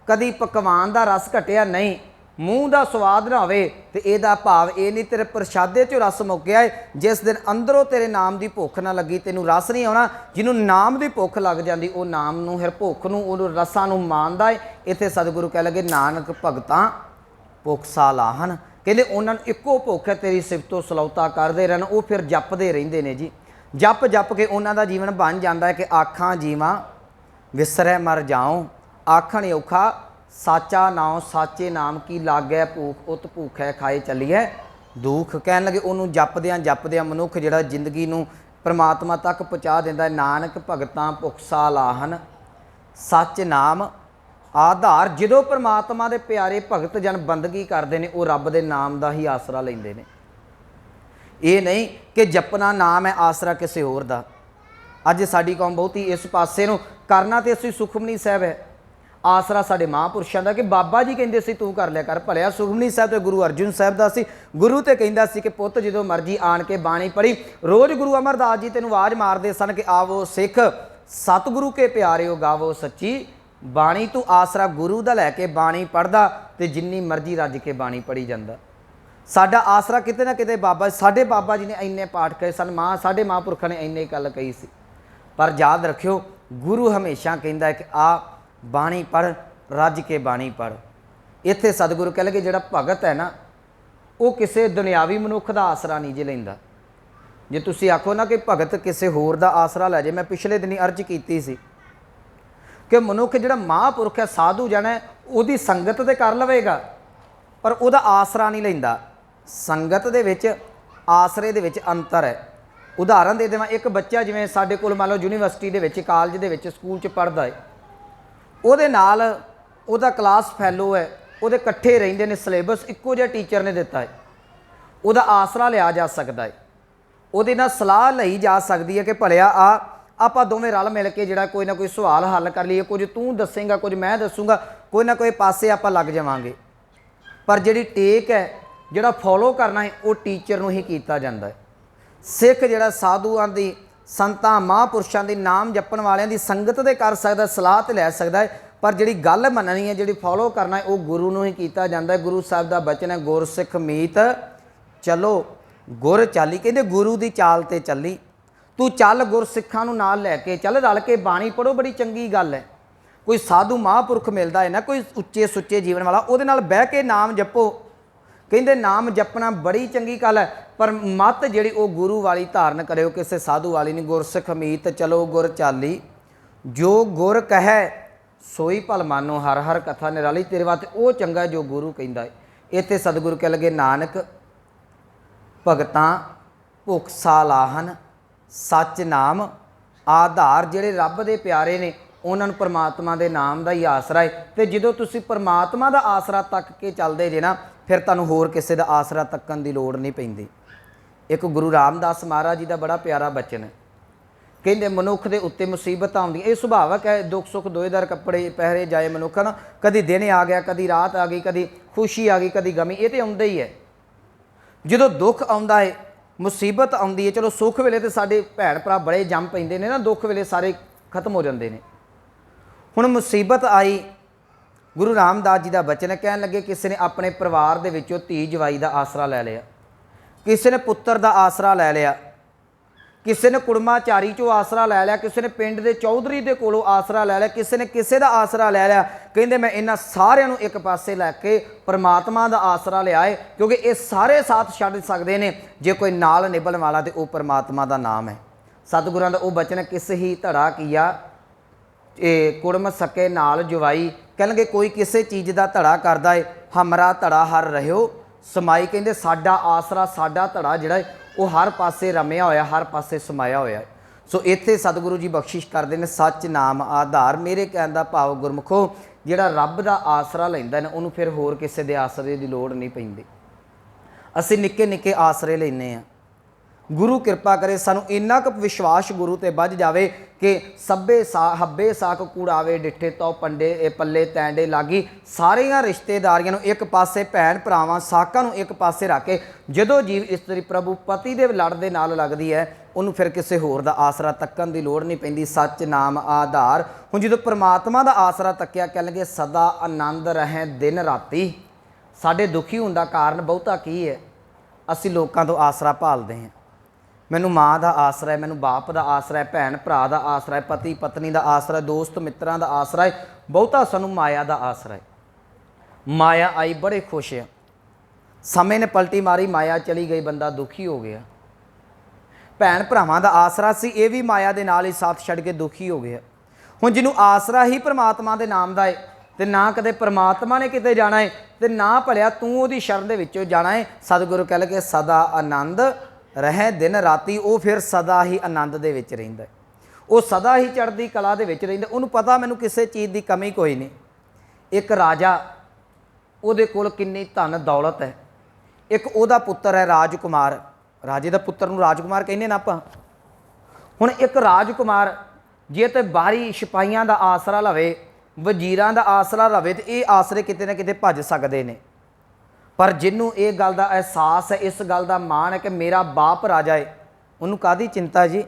कदी पकवान का रस घटिया नहीं, मूँह का स्वाद ना होवे तो इहदा भाव ये नहीं तेरे प्रशादे चों रस मुक्या है। जिस दिन अंदरों तेरे नाम की भुख ना लगी तैनूं रस नहीं आउणा। जिन्हों नाम की भुख लग जाती वो नाम नूं फिर भुख नूं उह रसां नूं मानदा है। इत्थे सतगुरु कह लगे नानक भगतां भुख सालाहन, कहते उन्होंने इक्को भुख है तेरी सिफतो सलौता करते रहन, वो फिर जपते रहते हैं जी। जप जप के उन्हों जीवन बन जाता है कि आखां जीवां विसरै मर जाऊँ, आखण औखा साचा नाम, साचे नाम की लागै भूख, उत भूखै खाए चलीए दुख। कह लगे उन्होंने जपद्या मनुख जिहड़ा जिंदगी नूं परमात्मा तक पहुँचा दिंदा है। नानक भगतां भुख सालाहन, सच नाम आधार। जो परमात्मा के प्यारे भगत जन बंदगी करते हैं, वो रब के नाम का ही आसरा लेंदे ने। ये नहीं कि जपना नाम है आसरा किसी होर दा। अज साडी कौम बहुती इस पासे नूं करना तो असीं सुखमनी साहब है, आसरा साडे महापुरुषों का कि बाबा जी कहिंदे सी तू कर लिया कर। भलिया सुखमनी साहब तो गुरु अर्जुन साहब का सी। गुरु तो कहिंदा सी कि पुੱਤ जो मर्जी आण के बाणी पढ़ी। रोज़ गुरु अमरदास जी तैनूं आवाज़ मारते सन कि आवो सिख सतगुरु के प्यारे हो गावो सच्ची बाणी। तू आसरा गुरु का लैके बाणी पढ़दा तो जिन्नी मर्जी रज के बाणी पढ़ी जांदा। साडा आसरा किते ना किते बाबा, साडे बाबा जी ने इन्ने पाठ कहे सन, साडे महापुरखों ने इन्ने गल कही सी। पर याद रखियो गुरु हमेशा कहंदा है कि आ बाणी पढ़, रज के बाणी पढ़। इत्थे सतगुरु कह लगे जिहड़ा भगत है ना, वो किसी दुनियावी मनुख का आसरा नहीं जे लैंदा। जे तुसीं आखो ना कि भगत किसी होर दा आसरा लै जे, मैं पिछले दिनी अर्ज कीती सी कि मनुख जिहड़ा महापुरख है, साधु जन है, उहदी संगत तो कर लवेगा पर उहदा आसरा नहीं लैंदा। संगत दे विच आसरे दे विच अंतर है। उदाहरण दे देवां, एक बच्चा जिवें साडे कोल मान लो यूनीवर्सिटी दे विच, कालज दे विच, स्कूल च पढ़दा है, उहदे नाल उहदा क्लास फैलो है, उहदे कट्ठे रहिंदे ने, सिलेबस इक्को जिहा टीचर ने दिता है, उहदा आसरा लिया जा सकदा है, उहदे नाल सलाह लई जा सकदी है कि भलिया आपां दोवें रल मिल के जिहड़ा कोई ना कोई सवाल हल कर लईए, कुछ तू दसेगा कुछ मैं दसूँगा, कोई ना कोई पासे आपां लग जावांगे। पर जिहड़ी टेक है, जिहड़ा फॉलो करना है, वो टीचर नूं ही कीता जांदा है। सिख जिहड़ा साधुआं दी ਸੰਤਾਂ ਮਹਾਂਪੁਰਸ਼ਾਂ ਦੇ ਨਾਮ ਜਪਣ ਵਾਲਿਆਂ ਦੀ ਸੰਗਤ ਤੇ ਕਰ ਸਕਦਾ, ਸਲਾਹ ਤੇ ਲੈ ਸਕਦਾ ਹੈ, ਪਰ ਜਿਹੜੀ ਗੱਲ ਮੰਨਣੀ ਹੈ, ਜਿਹੜੀ ਫੋਲੋ ਕਰਨਾ ਹੈ, ਉਹ ਗੁਰੂ ਨੂੰ ਹੀ ਕੀਤਾ ਜਾਂਦਾ ਹੈ। ਗੁਰੂ ਸਾਹਿਬ ਦਾ ਬਚਨ ਹੈ, ਗੁਰਸਿੱਖ ਮੀਤ ਚਲੋ ਗੁਰ ਚਾਲੀ। ਕਹਿੰਦੇ ਗੁਰੂ ਦੀ ਚਾਲ ਤੇ ਚੱਲੀ, ਤੂੰ ਚੱਲ ਗੁਰਸਿੱਖਾਂ ਨੂੰ ਨਾਲ ਲੈ ਕੇ ਚੱਲ, ਰਲ ਕੇ ਬਾਣੀ ਪੜ੍ਹੋ, ਬੜੀ ਚੰਗੀ ਗੱਲ ਹੈ। ਕੋਈ ਸਾਧੂ ਮਹਾਂਪੁਰਖ ਮਿਲਦਾ ਹੈ ਨਾ, ਕੋਈ ਉੱਚੇ ਸੁੱਚੇ ਜੀਵਨ ਵਾਲਾ, ਉਹਦੇ ਨਾਲ ਬਹਿ ਕੇ ਨਾਮ ਜਪੋ। ਕਹਿੰਦੇ ਨਾਮ ਜਪਣਾ ਬੜੀ ਚੰਗੀ ਗੱਲ ਹੈ, ਪਰ ਮੱਤ ਜਿਹੜੀ ਉਹ ਗੁਰੂ ਵਾਲੀ ਧਾਰਨ ਕਰਿਓ, ਕਿਸੇ ਸਾਧੂ ਵਾਲੀ ਨਹੀਂ। ਗੁਰਸਿੱਖ ਮੀਤ ਚਲੋ ਗੁਰ ਚਾਲੀ, ਜੋ ਗੁਰ ਕਹੈ ਸੋਈ ਭਲ ਮਾਨੋ, ਹਰ ਹਰ ਕਥਾ ਨਿਰਾਲੀ। ਤੇਰੇ ਵਾਸਤੇ ਉਹ ਚੰਗਾ ਜੋ ਗੁਰੂ ਕਹਿੰਦਾ ਹੈ। ਇੱਥੇ ਸਤਿਗੁਰੂ ਕਹਿ ਲਗੇ, ਨਾਨਕ ਭਗਤਾਂ ਭੁੱਖ ਸਾਲਾਹਨ ਸੱਚ ਨਾਮ ਆਧਾਰ। ਜਿਹੜੇ ਰੱਬ ਦੇ ਪਿਆਰੇ ਨੇ ਉਹਨਾਂ ਨੂੰ ਪਰਮਾਤਮਾ ਦੇ ਨਾਮ ਦਾ ਹੀ ਆਸਰਾ ਹੈ। ਤੇ ਜਦੋਂ ਤੁਸੀਂ ਪਰਮਾਤਮਾ ਦਾ ਆਸਰਾ ਤੱਕ ਕੇ ਚੱਲਦੇ ਜੇ ਨਾ, ਫਿਰ ਤੁਹਾਨੂੰ ਹੋਰ ਕਿਸੇ ਦਾ ਆਸਰਾ ਤੱਕਣ ਦੀ ਲੋੜ ਨਹੀਂ ਪੈਂਦੀ। ਇੱਕ ਗੁਰੂ ਰਾਮਦਾਸ ਮਹਾਰਾਜ ਜੀ ਦਾ ਬੜਾ ਪਿਆਰਾ ਬਚਨ ਹੈ। ਕਹਿੰਦੇ ਮਨੁੱਖ ਦੇ ਉੱਤੇ ਮੁਸੀਬਤਾਂ ਆਉਂਦੀਆਂ, ਇਹ ਸੁਭਾਵਕ ਹੈ, ਦੁੱਖ ਸੁੱਖ ਦੋਏਦਾਰ ਕੱਪੜੇ ਪਹਿਰੇ ਜਾਏ ਮਨੁੱਖ ਨਾ। ਕਦੀ ਦਿਨ ਆ ਗਿਆ, ਕਦੀ ਰਾਤ ਆ ਗਈ, ਕਦੀ ਖੁਸ਼ੀ ਆ ਗਈ, ਕਦੀ ਗਮੀ, ਇਹ ਤਾਂ ਆਉਂਦਾ ਹੀ ਹੈ। ਜਦੋਂ ਦੁੱਖ ਆਉਂਦਾ ਹੈ, ਮੁਸੀਬਤ ਆਉਂਦੀ ਹੈ, ਚਲੋ ਸੁੱਖ ਵੇਲੇ ਤਾਂ ਸਾਡੇ ਭੈਣ ਭਰਾ ਬੜੇ ਜੰਮ ਪੈਂਦੇ ਨੇ ਨਾ, ਦੁੱਖ ਵੇਲੇ ਸਾਰੇ ਖਤਮ ਹੋ ਜਾਂਦੇ ਨੇ। ਹੁਣ ਮੁਸੀਬਤ ਆਈ, ਗੁਰੂ ਰਾਮਦਾਸ ਜੀ ਦਾ ਬਚਨ ਕਹਿਣ ਲੱਗੇ, ਕਿਸੇ ਨੇ ਆਪਣੇ ਪਰਿਵਾਰ ਦੇ ਵਿੱਚੋਂ ਧੀ ਜਵਾਈ ਦਾ ਆਸਰਾ ਲੈ ਲਿਆ, ਕਿਸੇ ਨੇ ਪੁੱਤਰ ਦਾ ਆਸਰਾ ਲੈ ਲਿਆ, ਕਿਸੇ ਨੇ ਕੁੜਮਾਚਾਰੀ ਚੋਂ ਆਸਰਾ ਲੈ ਲਿਆ, ਕਿਸੇ ਨੇ ਪਿੰਡ ਦੇ ਚੌਧਰੀ ਦੇ ਕੋਲੋਂ ਆਸਰਾ ਲੈ ਲਿਆ, ਕਿਸੇ ਨੇ ਕਿਸੇ ਦਾ ਆਸਰਾ ਲੈ ਲਿਆ। ਕਹਿੰਦੇ ਮੈਂ ਇਹਨਾਂ ਸਾਰਿਆਂ ਨੂੰ ਇੱਕ ਪਾਸੇ ਲੈ ਕੇ ਪਰਮਾਤਮਾ ਦਾ ਆਸਰਾ ਲਿਆ ਹੈ, ਕਿਉਂਕਿ ਇਹ ਸਾਰੇ ਸਾਥ ਛੱਡ ਸਕਦੇ ਨੇ ਜੇ ਕੋਈ ਨਾਲ ਨਿਭਣ ਵਾਲਾ, ਤੇ ਉਹ ਪਰਮਾਤਮਾ ਦਾ ਨਾਮ ਹੈ। ਸਤਿਗੁਰਾਂ ਦਾ ਉਹ ਬਚਨ, ਕਿਸ ਹੀ ਧੜਾ ਕੀਆ ਇਹ ਕੁੜਮ ਸਕੇ ਨਾਲ ਜਵਾਈ। ਕਹਿਣਗੇ ਕੋਈ ਕਿਸੇ ਚੀਜ਼ ਦਾ ਧੜਾ ਕਰਦਾ ਹੈ, ਹਮਰਾ ਧੜਾ ਹਰ ਰਹਿਓ ਸਮਾਈ। ਕਹਿੰਦੇ ਸਾਡਾ ਆਸਰਾ, ਸਾਡਾ ਧੜਾ ਜਿਹੜਾ ਹੈ ਉਹ ਹਰ ਪਾਸੇ ਰਮਿਆ ਹੋਇਆ, ਹਰ ਪਾਸੇ ਸਮਾਇਆ ਹੋਇਆ ਹੈ। ਸੋ ਇੱਥੇ ਸਤਿਗੁਰੂ ਜੀ ਬਖਸ਼ਿਸ਼ ਕਰਦੇ ਨੇ, ਸੱਚ ਨਾਮ ਆਧਾਰ। ਮੇਰੇ ਕਹਿਣ ਦਾ ਭਾਵ ਗੁਰਮੁਖੋ, ਜਿਹੜਾ ਰੱਬ ਦਾ ਆਸਰਾ ਲੈਂਦਾ ਨੇ, ਉਹਨੂੰ ਫਿਰ ਹੋਰ ਕਿਸੇ ਦੇ ਆਸਰੇ ਦੀ ਲੋੜ ਨਹੀਂ ਪੈਂਦੀ। ਅਸੀਂ ਨਿੱਕੇ ਨਿੱਕੇ ਆਸਰੇ ਲੈਂਦੇ ਹਾਂ। ਗੁਰੂ ਕਿਰਪਾ ਕਰੇ ਸਾਨੂੰ ਇੰਨਾ ਕੁ ਵਿਸ਼ਵਾਸ ਗੁਰੂ ਤੇ ਵੱਜ ਜਾਵੇ ਕਿ ਸੱਬੇ ਹੱਬੇ ਸਾਕ ਕੂੜਾਵੇ ਡਿੱਠੇ ਤੋਂ ਪੰਡੇ ਪੱਲੇ ਤੈਂਡੇ ਲਾਗੀ। ਸਾਰੀਆਂ ਰਿਸ਼ਤੇਦਾਰੀਆਂ ਨੂੰ ਇੱਕ ਪਾਸੇ, ਭੈਣ ਭਰਾਵਾਂ ਸਾਕਾਂ ਨੂੰ ਇੱਕ ਪਾਸੇ ਰੱਖ ਕੇ, ਜਦੋਂ ਜੀਵ ਇਸਤਰੀ ਪ੍ਰਭੂ ਪਤੀ ਦੇ ਲੜ ਦੇ ਨਾਲ ਲੱਗਦੀ ਹੈ, ਉਹਨੂੰ ਫਿਰ ਕਿਸੇ ਹੋਰ ਦਾ ਆਸਰਾ ਤੱਕਣ ਦੀ ਲੋੜ ਨਹੀਂ ਪੈਂਦੀ। ਸੱਚ ਨਾਮ ਆਧਾਰ। ਹੁਣ ਜਦੋਂ ਪਰਮਾਤਮਾ ਦਾ ਆਸਰਾ ਤੱਕਿਆ, ਕਹਿਣਗੇ ਸਦਾ ਆਨੰਦ ਰਹੇ ਦਿਨ ਰਾਤੀ। ਸਾਡੇ ਦੁਖੀ ਹੋਣ ਦਾ ਕਾਰਨ ਬਹੁਤਾ ਕੀ ਹੈ? ਅਸੀਂ ਲੋਕਾਂ ਤੋਂ ਆਸਰਾ ਭਾਲਦੇ ਹਾਂ। ਮੈਨੂੰ ਮਾਂ ਦਾ ਆਸਰਾ ਹੈ, ਮੈਨੂੰ ਬਾਪ ਦਾ ਆਸਰਾ ਹੈ, ਭੈਣ ਭਰਾ ਦਾ ਆਸਰਾ ਹੈ, ਪਤੀ ਪਤਨੀ ਦਾ ਆਸਰਾ ਹੈ, ਦੋਸਤ ਮਿੱਤਰਾਂ ਦਾ ਆਸਰਾ ਹੈ। ਬਹੁਤਾ ਸਾਨੂੰ ਮਾਇਆ ਦਾ ਆਸਰਾ ਹੈ। ਮਾਇਆ ਆਈ, ਬੜੇ ਖੁਸ਼ ਆ, ਸਮੇਂ ਨੇ ਪਲਟੀ ਮਾਰੀ, ਮਾਇਆ ਚਲੀ ਗਈ, ਬੰਦਾ ਦੁਖੀ ਹੋ ਗਿਆ। ਭੈਣ ਭਰਾਵਾਂ ਦਾ ਆਸਰਾ ਸੀ, ਇਹ ਵੀ ਮਾਇਆ ਦੇ ਨਾਲ ਹੀ ਸਾਥ ਛੱਡ ਕੇ ਦੁਖੀ ਹੋ ਗਿਆ। ਹੁਣ ਜਿਹਨੂੰ ਆਸਰਾ ਹੀ ਪਰਮਾਤਮਾ ਦੇ ਨਾਮ ਦਾ ਹੈ, ਤੇ ਨਾ ਕਦੇ ਪਰਮਾਤਮਾ ਨੇ ਕਿਤੇ ਜਾਣਾ ਹੈ, ਤੇ ਨਾ ਭਲਿਆ ਤੂੰ ਉਹਦੀ ਸ਼ਰਨ ਦੇ ਵਿੱਚੋਂ ਜਾਣਾ ਹੈ। ਸਤਿਗੁਰੂ ਕਹਿ ਲਗੇ ਸਦਾ ਆਨੰਦ ਰਹੇ ਦਿਨ ਰਾਤੀ। ਉਹ ਫਿਰ ਸਦਾ ਹੀ ਆਨੰਦ ਦੇ ਵਿੱਚ ਰਹਿੰਦਾ, ਉਹ ਸਦਾ ਹੀ ਚੜ੍ਹਦੀ ਕਲਾ ਦੇ ਵਿੱਚ ਰਹਿੰਦਾ। ਉਹਨੂੰ ਪਤਾ ਮੈਨੂੰ ਕਿਸੇ ਚੀਜ਼ ਦੀ ਕਮੀ ਕੋਈ ਨਹੀਂ। ਇੱਕ ਰਾਜਾ, ਉਹਦੇ ਕੋਲ ਕਿੰਨੀ ਧਨ ਦੌਲਤ ਹੈ। ਇੱਕ ਉਹਦਾ ਪੁੱਤਰ ਹੈ ਰਾਜਕੁਮਾਰ, ਰਾਜੇ ਦਾ ਪੁੱਤਰ ਨੂੰ ਰਾਜਕੁਮਾਰ ਕਹਿੰਦੇ ਨਾ ਆਪਾਂ। ਹੁਣ ਇੱਕ ਰਾਜਕੁਮਾਰ ਜੇ ਤੇ ਬਾਹਰੀ ਸਿਪਾਹੀਆਂ ਦਾ ਆਸਰਾ ਲਵੇ, ਵਜ਼ੀਰਾਂ ਦਾ ਆਸਰਾ ਲਵੇ, ਤੇ ਇਹ ਆਸਰੇ ਕਿਤੇ ਨਾ ਕਿਤੇ ਭੱਜ ਸਕਦੇ ਨੇ। ਪਰ ਜਿਹਨੂੰ ਇਹ ਗੱਲ ਦਾ ਅਹਿਸਾਸ ਹੈ, ਇਸ ਗੱਲ ਦਾ ਮਾਣ ਹੈ ਕਿ ਮੇਰਾ ਬਾਪ ਰਾਜਾ ਹੈ, ਉਹਨੂੰ ਕਾਹਦੀ ਚਿੰਤਾ ਜੀ?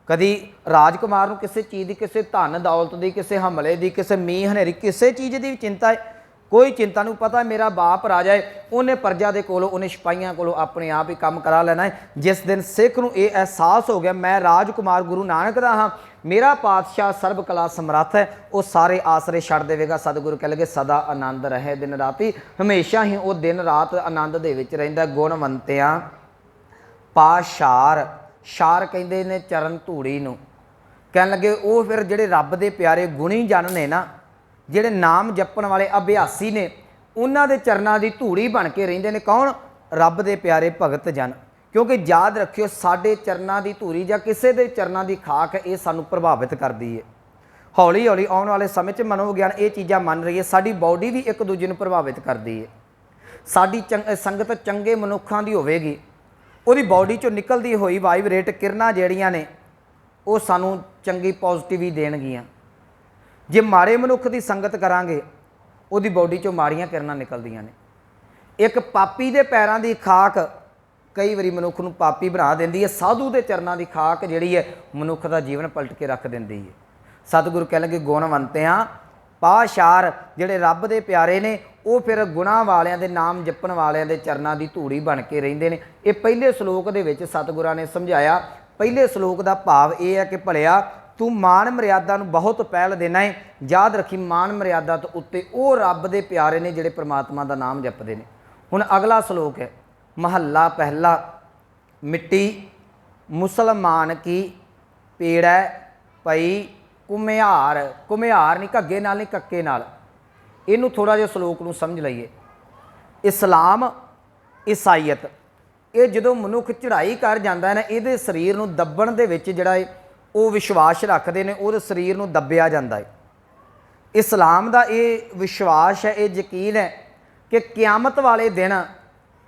ਕਦੀ ਰਾਜਕੁਮਾਰ ਨੂੰ ਕਿਸੇ ਚੀਜ਼ ਦੀ, ਕਿਸੇ ਧਨ ਦੌਲਤ ਦੀ, ਕਿਸੇ ਹਮਲੇ ਦੀ, ਕਿਸੇ ਮੀਂਹ ਹਨੇਰੀ, ਕਿਸੇ ਚੀਜ਼ ਦੀ ਵੀ ਚਿੰਤਾ ਹੈ? ਕੋਈ ਚਿੰਤਾ ਨਹੀਂ। ਪਤਾ ਮੇਰਾ ਬਾਪ ਰਾਜਾ ਹੈ, ਉਹਨੇ ਪ੍ਰਜਾ ਦੇ ਕੋਲੋਂ, ਉਹਨੇ ਸਿਪਾਹੀਆਂ ਕੋਲੋਂ ਆਪਣੇ ਆਪ ਹੀ ਕੰਮ ਕਰਾ ਲੈਣਾ ਹੈ। ਜਿਸ ਦਿਨ ਸਿੱਖ ਨੂੰ ਇਹ ਅਹਿਸਾਸ ਹੋ ਗਿਆ ਮੈਂ ਰਾਜਕੁਮਾਰ ਗੁਰੂ ਨਾਨਕ ਦਾ ਹਾਂ, ਮੇਰਾ ਪਾਤਸ਼ਾਹ ਸਰਬ ਕਲਾ ਸਮਰੱਥ ਹੈ, ਉਹ ਸਾਰੇ ਆਸਰੇ ਛੱਡ ਦੇਵੇਗਾ। ਸਤਿਗੁਰੂ ਕਹਿ ਲਗੇ ਸਦਾ ਆਨੰਦ ਰਹੇ ਦਿਨ ਰਾਤੀ। ਹਮੇਸ਼ਾ ਹੀ ਉਹ ਦਿਨ ਰਾਤ ਆਨੰਦ ਦੇ ਵਿੱਚ ਰਹਿੰਦਾ। ਗੁਣਵੰਤਿਆਂ ਪਾਸ਼ਾਰ, ਸ਼ਾਰ ਕਹਿੰਦੇ ਨੇ ਚਰਨ ਧੂੜੀ ਨੂੰ। ਕਹਿਣ ਲੱਗੇ ਉਹ ਫਿਰ ਜਿਹੜੇ ਰੱਬ ਦੇ ਪਿਆਰੇ ਗੁਣੀ ਜਨ ਨੇ ਨਾ, ਜਿਹੜੇ ਨਾਮ ਜਪਣ ਵਾਲੇ ਅਭਿਆਸੀ ਨੇ, ਉਹਨਾਂ ਦੇ ਚਰਨਾਂ ਦੀ ਧੂੜੀ ਬਣ ਕੇ ਰਹਿੰਦੇ ਨੇ। ਕੌਣ? ਰੱਬ ਦੇ ਪਿਆਰੇ ਭਗਤ ਜਨ। ਕਿਉਂਕਿ ਯਾਦ ਰੱਖਿਓ, ਸਾਡੇ ਚਰਨਾਂ ਦੀ ਧੂੜੀ ਜਾਂ ਕਿਸੇ ਦੇ ਚਰਨਾਂ ਦੀ ਖਾਕ, ਇਹ ਸਾਨੂੰ ਪ੍ਰਭਾਵਿਤ ਕਰਦੀ ਹੈ। ਹੌਲੀ ਹੌਲੀ ਆਉਣ ਵਾਲੇ ਸਮੇਂ 'ਚ ਮਨੋਵਿਗਿਆਨ ਇਹ ਚੀਜ਼ਾਂ ਮੰਨ ਰਹੀ ਹੈ, ਸਾਡੀ ਬਾਡੀ ਵੀ ਇੱਕ ਦੂਜੇ ਨੂੰ ਪ੍ਰਭਾਵਿਤ ਕਰਦੀ ਹੈ। ਸਾਡੀ ਸੰਗਤ ਚੰਗੇ ਮਨੁੱਖਾਂ ਦੀ ਹੋਵੇਗੀ, ਉਹਦੀ ਬਾਡੀ 'ਚੋਂ ਨਿਕਲਦੀ ਹੋਈ ਵਾਈਬਰੇਟ ਕਿਰਨਾਂ ਜਿਹੜੀਆਂ ਨੇ, ਉਹ ਸਾਨੂੰ ਚੰਗੀ ਪੋਜ਼ਿਟਿਵ ਹੀ ਦੇਣਗੀਆਂ। ਜੇ ਮਾੜੇ ਮਨੁੱਖ ਦੀ ਸੰਗਤ ਕਰਾਂਗੇ, ਉਹਦੀ ਬਾਡੀ 'ਚੋਂ ਮਾੜੀਆਂ ਕਿਰਨਾਂ ਨਿਕਲਦੀਆਂ ਨੇ। ਇੱਕ ਪਾਪੀ ਦੇ ਪੈਰਾਂ ਦੀ ਖਾਕ कई बारी मनुख नूं पापी बना देंदी है। साधु के चरणों की खाक जिहड़ी है मनुख का जीवन पलट के रख देंदी है। सतगुरु कह लगे गुणवंतियां पाशार जिहड़े रब दे प्यारे ने वो फिर गुणां वालियां दे नाम जपण वालियां दे चरनां दी धूड़ी बन के रहिंदे ने। ये पहले श्लोक दे विच सतगुरां ने समझाया। पहले श्लोक का भाव यह है कि भलिया तू मान मर्यादा नूं बहुत पहल देना है। याद रखी मान मर्यादा तो उत्ते वो रब दे प्यारे ने जिहड़े परमात्मा दा नाम जपदे ने। हुण अगला श्लोक है महला पहला मिट्टी मुसलमान की पेड़ै पई कुम्हार। कुम्हार नहीं घग्गे नाल नहीं कक्के नाल। इनू थोड़ा जिहा श्लोक नूं समझ लईए। इस्लाम ईसाईयत ये जदों मनुख चढ़ाई कर जाता है ना ये शरीर नूं दबण दे विच जिहड़ा है वो विश्वास रखते हैं वो शरीर नूं दबिया जाता है। इस्लाम का ये विश्वास है ये यकीन है कि क्यामत वाले दिन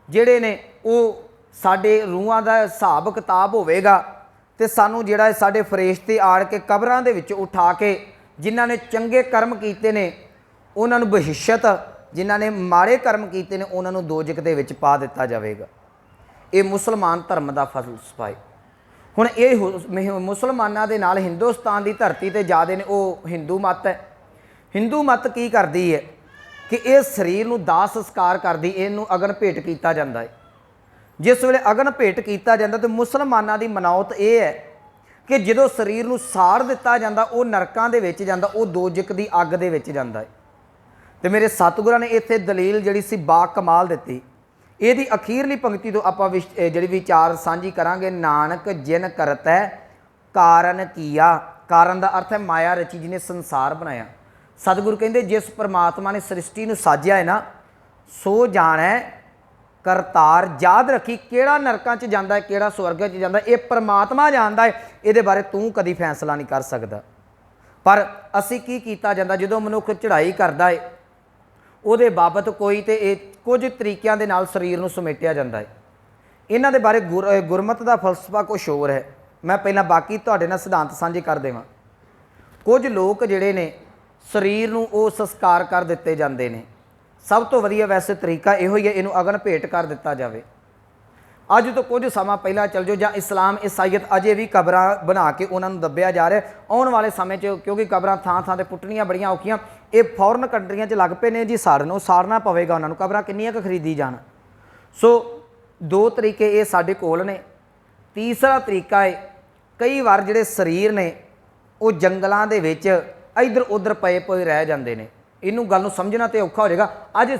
जिहड़े ने वो साडे रूहां दा हिसाब किताब होवेगा ते सानू जिहड़ा साडे फरिश्ते आड़ के कबरां दे विच उठा के जिन्हां ने चंगे कर्म कीते ने उन्हां नूं बहिश्त, जिन्हां ने माड़े कर्म कीते ने उन्हां नूं दोजख दे विच पा दिता जावेगा। ये मुसलमान धर्म का फलसफा है। हुण ये मुसलमानां दे नाल हिंदुस्तान की धरती ते ज़्यादा ने वो हिंदू मत है। हिंदू मत की करती है कि इस शरीर नूं दाह संस्कार करदी, इनू अगन भेंट किया जाता है। जिस वेले अगन भेंट किया जाता तो मुसलमानां दी मनावत यह है कि जदों शरीर नूं साड़ दिता जाता वो नरकां दे विच जांदा, वो दोजख दी अग दे विच जांदा है। तो मेरे सतगुरां ने इत्थे दलील जिहड़ी सी बा कमाल दित्ती। ਇਹਦੀ अखीरली पंक्ति तो आप जी विचार सांझी करांगे। नानक जिन करत है कारण किया। कारण का अर्थ है माया रची जिन्हें संसार बनाया। सतगुरु कहते जिस परमात्मा ने सृष्टि नूं साजिया है ना सो जान है करतार। याद रखी किहड़ा नरकां च जांदा है किहड़ा स्वर्ग च जांदा है ये परमात्मा जानदा है। ये बारे तू कदी फैसला नहीं कर सकदा। पर असी की कीता जांदा जदों मनुख चढ़ाई करदा है ਉਹਦੇ बाबत कोई तो कुछ तरीकों के नाल शरीर नूं समेटिया जाता है। इन्हां दे बारे गुरमत का फलसफा कुछ होर है। मैं पहला बाकी तुहाडे नाल सिद्धांत सांझे कर देवां। कुछ लोग जिहड़े ने शरीर नूं वो संस्कार कर दिते जाते हैं। सब तो वधिया वैसे तरीका इहो ही है इनू अगन भेंट कर दिता जाए। अज तो कुछ समा पहला चल जाओ जां इस्लाम ईसाईयत अजे भी कबरां बना के उन्होंने दबिया जा रहा है। आने वाले समय क्योंकि कबरां थां थां ते पुट्टणियां बड़ियां औखियां ये फॉरन कंट्रियां च लग पे ने जी साड़न, वो साड़ना पवेगा उन्होंने। कबरां किन्नियां क खरीदी जान। सो दो तरीके ये साडे कोल ने। तीसरा तरीका है कई बार जिहड़े शरीर ने वो जंगलों के विच इधर उधर पए पए रह जाते हैं। इनू गल नूं समझना तो औखा हो जाएगा। अज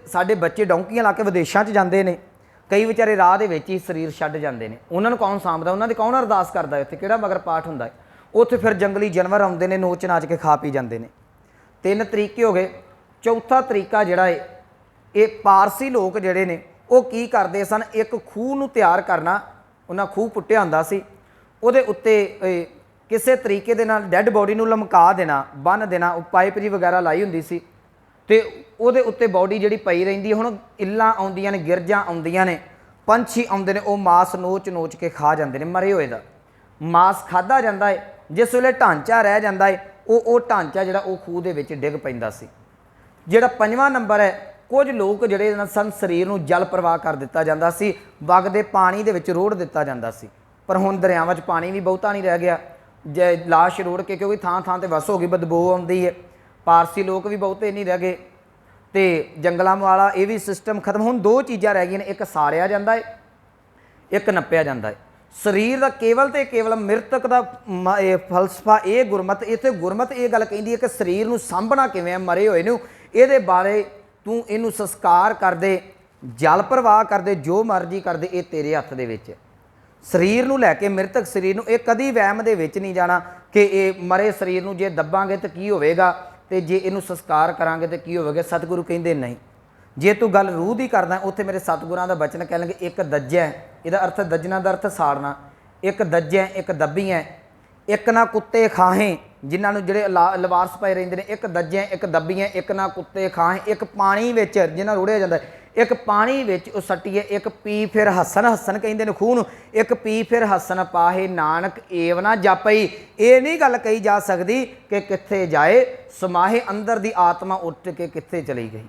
साडे बच्चे डौंकियां ला के विदेशों च जाते हैं। कई बेचारे राह दे विच ही शरीर छड्ड जाते हैं। उन्होंने कौन सामभदा, उन्होंने कौन अरदास करता है, उत्थे किहड़ा मगर पाठ हुंदा है। उत्थे फिर जंगली जानवर आउंदे ने नोच नाच के खा पी जाते हैं। तीन तरीके हो गए। चौथा तरीका जिहड़ा है ये पारसी लोग जिहड़े ने वो की करते सन। एक खूह नूं तैयार करना, उन्हां खूह पुट्टिया हुंदा सी, उहदे उत्ते किसी तरीके दे नाल डैड बॉडी नूं लमका देना, बन देना, पाइप जी वगैरह लाई हुंदी सी ते ਉਹਦੇ ਉੱਤੇ बॉडी ਜਿਹੜੀ ਪਈ ਰਹਿੰਦੀ। ਹੁਣ ਇੱਲਾਂ ਆਉਂਦੀਆਂ ਨੇ, ਗਿਰਜਾਂ ਆਉਂਦੀਆਂ ਨੇ, ਪੰਛੀ ਆਉਂਦੇ ਨੇ, ਉਹ ਮਾਸ ਨੋਚ ਨੋਚ ਕੇ ਖਾ ਜਾਂਦੇ ਨੇ। ਮਰੇ ਹੋਏ ਦਾ ਮਾਸ ਖਾਧਾ ਜਾਂਦਾ ਹੈ। ਜਿਸ ਵੇਲੇ ਢਾਂਚਾ ਰਹਿ ਜਾਂਦਾ ਹੈ ਉਹ ਢਾਂਚਾ ਜਿਹੜਾ ਉਹ ਖੂਹ ਦੇ ਵਿੱਚ ਡਿੱਗ ਪੈਂਦਾ ਸੀ। ਜਿਹੜਾ ਪੰਜਵਾਂ ਨੰਬਰ ਹੈ ਕੁਝ ਲੋਕ ਜਿਹੜੇ ਸਨ ਸਰੀਰ ਨੂੰ ਜਲ ਪ੍ਰਵਾਹ ਕਰ ਦਿੱਤਾ ਜਾਂਦਾ ਸੀ, ਵਗਦੇ ਪਾਣੀ ਦੇ ਵਿੱਚ ਰੋੜ ਦਿੱਤਾ ਜਾਂਦਾ ਸੀ। ਪਰ ਹੁਣ ਦਰਿਆਵਾਂ 'ਚ ਪਾਣੀ ਵੀ ਬਹੁਤਾ ਨਹੀਂ ਰਹਿ ਗਿਆ। ਜੇ ਲਾਸ਼ ਰੋੜ ਕੇ ਕਿਉਂਕਿ ਥਾਂ ਥਾਂ 'ਤੇ ਵਸ ਹੋ ਗਈ, ਬਦਬੂ ਆਉਂਦੀ ਹੈ। पारसी लोग भी बहुते नहीं रह गए तो जंगलों वाला ये भी सिस्टम खत्म। हुण दो चीज़ां रह गई, एक साड़िया जाता है, एक नप्पिया जाता है। शरीर का केवल तो केवल मृतक का फलसफा ये गुरमत इत्थे गुरमत ये गल कहिंदी है कि शरीर नूं सांभना किवें है, मरे होए नूं इहदे बारे तू इनू संस्कार कर दे, जल प्रवाह कर दे, जो मर्जी कर दे, ये तेरे हत्थ दे विच। शरीर नूं लैके मृतक शरीर नूं ये कदी वहम दे विच नहीं जाना कि ये मरे शरीर नूं जे दबांगे तो की होवेगा तो जे इनू संस्कार करांगे तो की होवेगा। सतगुरु कहिंदे नहीं। जे तू गल रूह की करदा उत्थे मेरे सतगुरां दा बचन कह लगे एक दज्जै है, इहदा अर्थ दज्जना दा अर्थ साड़ना। एक दज्जै एक दब्बी है, एक ना कुत्ते खाहें जिन्हां नूं जिहड़े लवारस पए रहिंदे ने, एक दज्जै एक दब्बी है, एक ना कुत्ते खाहें, एक पानी विच जिन्हां रुड़िया जांदा है, एक पानी विच उह सट्टीए, एक पी फिर हसन, हसन कहिंदे ने खूह नूं, एक पी फिर हसन पाहे नानक एव ना जापई। ये नहीं गल कही जा सकती कि कित्थे जाए समाहे अंदर दी आत्मा उठ के कित्थे चली गई।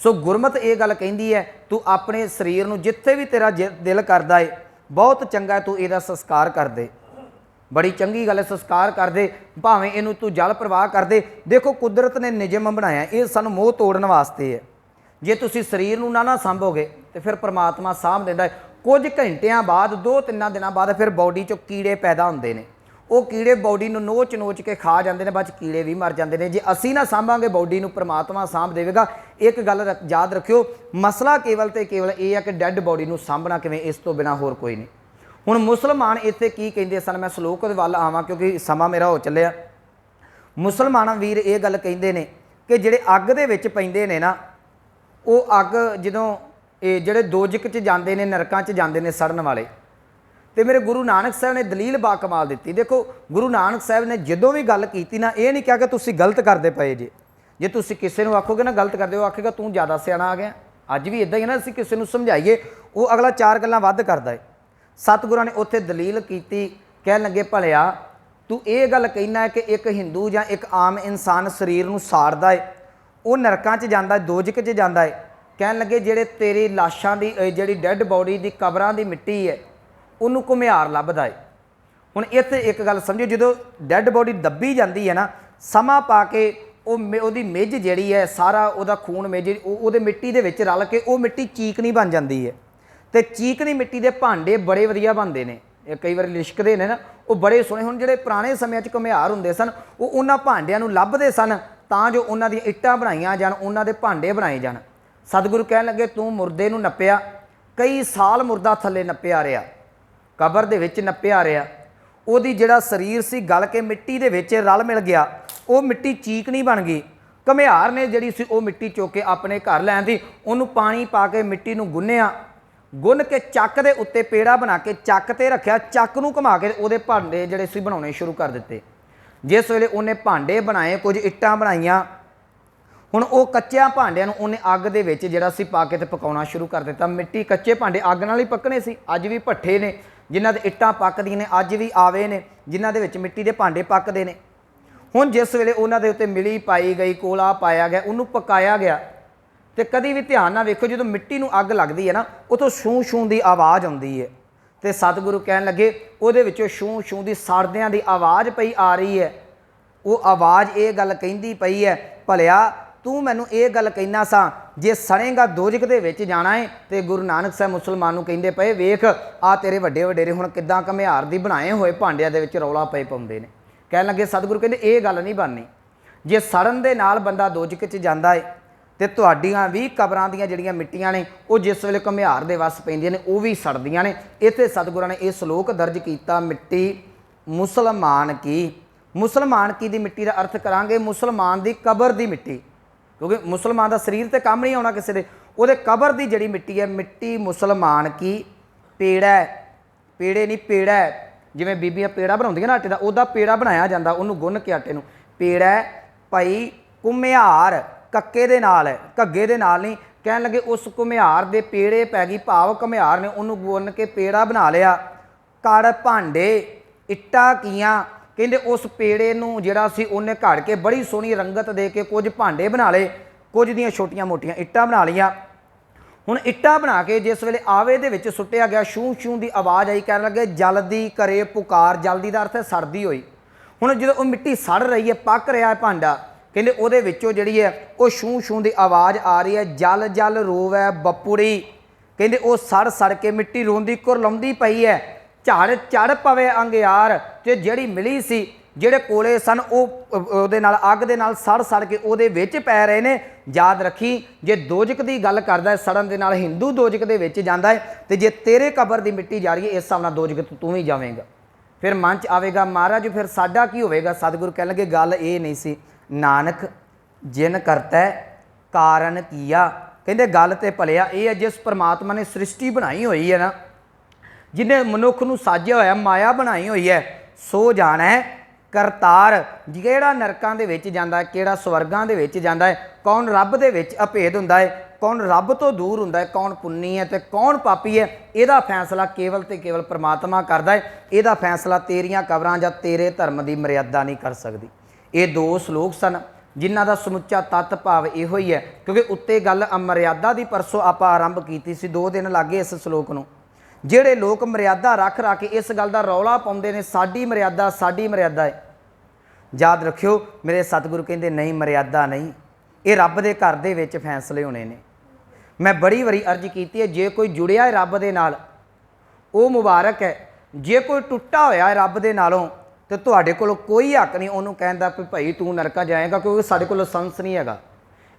सो गुरमत ये गल कहिंदी है तू अपने शरीर नूं जिथे भी तेरा दिल करदा है बहुत चंगा है तू इहदा संस्कार कर दे, बड़ी चंगी गल है, संस्कार कर दे, भावें इनू तू जल प्रवाह कर दे। देखो कुदरत ने नियम बनाया, ये सानू मोह तोड़न वास्ते है। जे तुसी शरीर नूं ना सांभोगे तो फिर परमात्मा साਂਭ दिंदा है। कुछ घंटियां बाद 2-3 दिनों बाद फिर बॉडी चों कीड़े पैदा होंदे ने, वो कीड़े बॉडी नूं नोच नोच के खा जाते हैं, बाद कीड़े भी मर जाते हैं। जे असी ना सांभांगे बॉडी नूं परमात्मा सांभ देवेगा। एक गल याद रखियो, मसला केवल तो केवल ये है कि डैड बॉडी नूं सांभना किवें, इस तो बिना होर कोई नहीं। हुण मुसलमान इत्थे की कहिंदे सन, मैं सलोक दे वल आवां क्योंकि समा मेरा हो चलिया। मुसलमान वीर ये गल कहिंदे ने कि जिहड़े अग दे विच पैंदे ने ना, वो अग जदों जिहड़े दोजक च जांदे ने, नरकां च जांदे ने सड़न वाले, तो मेरे गुरु नानक साहब ने दलील बाकमाल दी। देखो गुरु नानक साहब ने जदों भी गल की ना, ये नहीं कहा कि तुसीं गलत करते पे जे तुसीं किसी को आखोगे ना गलत करते हो, आखेगा तू ज़्यादा सियाणा आ गया। अज भी इदां ही ना, असीं किसी को समझाइए वो अगला 4 गल्लां वध करदा है। सतगुरां ने उत्थे दलील की, कह लगे भलिया तू ये गल कहना है कि एक हिंदू या एक आम इंसान शरीर नूं साड़दा है, वो नरकां च जांदा है, दोजक च जांदा है। कह लगे जिहड़े तेरी लाशां दी जिहड़ी डैड बॉडी दी कबरां दी मिट्टी है उन्होंने घुमियार लभदा है। हुण इत्थे एक गल समझो, जो डैड बॉडी दब्बी जाती है ना, समा पा के उहदी मिज जिहड़ी है, सारा उहदा खून मिज उहदे मिट्टी दे विच रल के वो मिट्टी चीकनी बन जाती है। तो चीकनी मिट्टी के भांडे बड़े वधिया बनते हैं, कई बार लिशकते हैं ना, वो बड़े सोहणे। हुण जिहड़े पुराने समय घुमियार हुंदे सन, वो उन्हां भांडिਆਂ ਨੂੰ ਲੱਭਦੇ सन तां जो उन्हां दी ਇੱਟਾਂ बनाईयां जाण, उन्हां दे भांडे बनाए जाण। सतगुरु कह लगे तू मुर्दे नूं नप्पिया, कई साल मुर्दा थल्ले नप्पिया रहा, कबर दे विच नप्पिया रहा, ਉਹਦੀ ਜਿਹੜਾ शरीर सी गल के मिट्टी दे विच रल मिल गया, वो मिट्टी चीकनी बन गई। घुमियार ने जिहड़ी सी वो मिट्टी चुक के अपने घर लैंदी, उहनूं पानी पा के मिट्टी नूं गुन्निया, गुन के चक दे उत्ते पेड़ा बना के चक ते रखिया, चक नूं घुमा के उहदे भांडे जिहड़े सी बनाउणे शुरू कर दिते। जिस वेले उन्हें भांडे बनाए, कुछ इट्टां बनाईयां, हुण वो कच्चियां भांडिਆਂ ਨੂੰ उन्हें अग दे विच जिहड़ा सी पा के ते पकाउणा शुरू कर दिता। मिट्टी कच्चे भांडे अग नाल ही पकने सी। अज भी भट्ठे ने जिन्हां दे इट्टां पकदियां ने, अज भी आवे ने जिन्हां दे विच मिट्टी दे भांडे पकदे ने। हुण जिस वेले उन्हां दे उत्ते मिली पाई गई, कोला पाया गया, उहनूं पकाया गया, तो कभी भी ध्यान ना वेखो, जो मिट्टी नूं अग लगदी है ना, उतों छूं छूं की आवाज़ आउंदी है। तो सतगुरु कहण लगे उहदे विचों छूं छूं की सड़दियां की आवाज़ पई आ रही है। वो आवाज़ ये गल कहिंदी पई है, भलिया तू मैनू ये गल कहना सा जे सड़ेगा दोजक दे विच जाना है। तो गुरु नानक साहब मुसलमान नूं कहिंदे पए, वेख आ तेरे वड्डे वडेरे हुण किद्दां घुमियार दी बनाए होए भांडिਆਂ दे विच रौला पए पाउंदे ने। कहण लगे सतगुरु कहंदे ये गल नहीं बननी, जे सड़न दे नाल बंदा दोजक च जांदा है तो तुहाडीआं भी कबरां दीआं जिहड़ियां मिट्टियां ने वो जिस वेले घुमियार दे वस पैंदियां ने वो भी सड़दियां ने। इत्थे सतगुरां ने ये श्लोक दर्ज कीता, मिट्टी मुसलमान की। मुसलमान की दी मिट्टी का अर्थ करांगे मुसलमान दी कबर दी मिट्टी, क्योंकि मुसलमान का शरीर तो काम नहीं आना किसी के, वो कबर की जिहड़ी मिट्टी है, मिट्टी मुसलमान की। पेड़ा है, पेड़े नहीं पेड़ा है, जिवें बीबियां पेड़ा बनाउंदियां ना आटे का, उहदा पेड़ा बनाया जाता, उन्होंने गुन के आटे नूं। पेड़ा है भाई घुमियार, कक्के दे नाल है, घग्गे दे नाल नहीं। कहण लगे उस घुमियार दे पेड़े पै गई, भाव घुमियार ने उन्होंने गुन के पेड़ा बना लिया। कड़ भांडे इट्टां कीआं, कहते उस पेड़े नूं जिहड़ा सी उन्हें घड़ के बड़ी सोहनी रंगत दे के कुछ भांडे बना ले, कुछ दियां छोटियां मोटियां इट्टां बना लियां। हुण इट्टां बना के जिस वेले आवे दे विच सुट्टिया गया, छूं छूं की आवाज़ आई, कहण लगे जल्दी करे पुकार। जल्दी का अर्थ है सड़दी होई। हुण जो वो मिट्टी सड़ रही है, पक रहा है भांडा, कहते उहदे विचों जिहड़ी है वो छूं छूं की आवाज़ आ रही है, जल जल रोवै बपुड़ी। कहते वो सड़ सड़ के मिट्टी रोंदी कुरलाउंदी पई है, झाड़ चढ़ पवे अंगियार। ते जिहड़ी मिली सी, जिहड़े कोले सन उहदे नाल अग दे नाल सड़ सड़ के उहदे विच पै रहे ने। याद रखी जे दोजक की गल करदा है, सड़न दे नाल हिंदू दोजक दे विच जांदा है, ते जे तेरे कबर दी मिट्टी जा रही है, इस हिसाब नाल दोजक तू भी जावेगा। फिर मन च आवेगा महाराज फिर साडा की होवेगा। सतगुरु कह लगे गल ये नहीं सी, नानक जिन करता है कारण किया। कहते गल तो भलिया ये है, जिस परमात्मा ने सृष्टि बनाई हुई है ना, जिन्हें मनुख नूं साजिया होया, माया बनाई हुई है, सो जाना है करतार। किहड़ा नरकां दे विच जांदा है, किहड़ा स्वर्गां दे विच जांदा है, कौन रब दे विच अभेद हुंदा है, कौन रब तो दूर हुंदा है, कौन पुन्नी है तो कौन पापी है, इहदा फैसला केवल तो केवल परमात्मा करदा है। इहदा फैसला तेरियां कबरां जां तेरे धर्म की मर्यादा नहीं कर सकदी। ये दो श्लोक सन ਜਿਨ੍ਹਾਂ ਦਾ ਸਮੁੱਚਾ ਤੱਤ ਭਾਵ ਇਹੋ ਹੀ ਹੈ। ਕਿਉਂਕਿ ਉੱਤੇ ਗੱਲ ਅਮਰਿਆਦਾ ਦੀ ਪਰਸੋਂ ਆਪਾਂ ਆਰੰਭ ਕੀਤੀ ਸੀ, 2 ਦਿਨ ਲੱਗੇ ਇਸ ਸ਼ਲੋਕ ਨੂੰ। ਜਿਹੜੇ ਲੋਕ ਮਰਿਆਦਾ ਰੱਖ ਕੇ ਇਸ ਗੱਲ ਦਾ ਰੌਲਾ ਪਾਉਂਦੇ ਨੇ ਸਾਡੀ ਮਰਿਆਦਾ ਹੈ, ਯਾਦ ਰੱਖਿਓ ਮੇਰੇ ਸਤਿਗੁਰੂ ਕਹਿੰਦੇ ਨਹੀਂ, ਮਰਿਆਦਾ ਨਹੀਂ, ਇਹ ਰੱਬ ਦੇ ਘਰ ਦੇ ਵਿੱਚ ਫੈਸਲੇ ਹੋਣੇ ਨੇ। ਮੈਂ ਬੜੀ ਵਾਰੀ ਅਰਜ਼ ਕੀਤੀ ਹੈ, ਜੇ ਕੋਈ ਜੁੜਿਆ ਹੈ ਰੱਬ ਦੇ ਨਾਲ ਉਹ ਮੁਬਾਰਕ ਹੈ, ਜੇ ਕੋਈ ਟੁੱਟਾ ਹੋਇਆ ਹੈ ਰੱਬ ਦੇ ਨਾਲੋਂ ਤੇ ਤੁਹਾਡੇ ਕੋਲ ਕੋਈ ਹੱਕ ਨਹੀਂ ਉਹਨੂੰ ਕਹਿੰਦਾ ਕਿ ਭਾਈ ਤੂੰ ਨਰਕਾਂ ਜਾਏਗਾ, ਕਿਉਂਕਿ ਸਾਡੇ ਕੋਲ ਲਾਇਸੈਂਸ ਨਹੀਂ ਹੈਗਾ।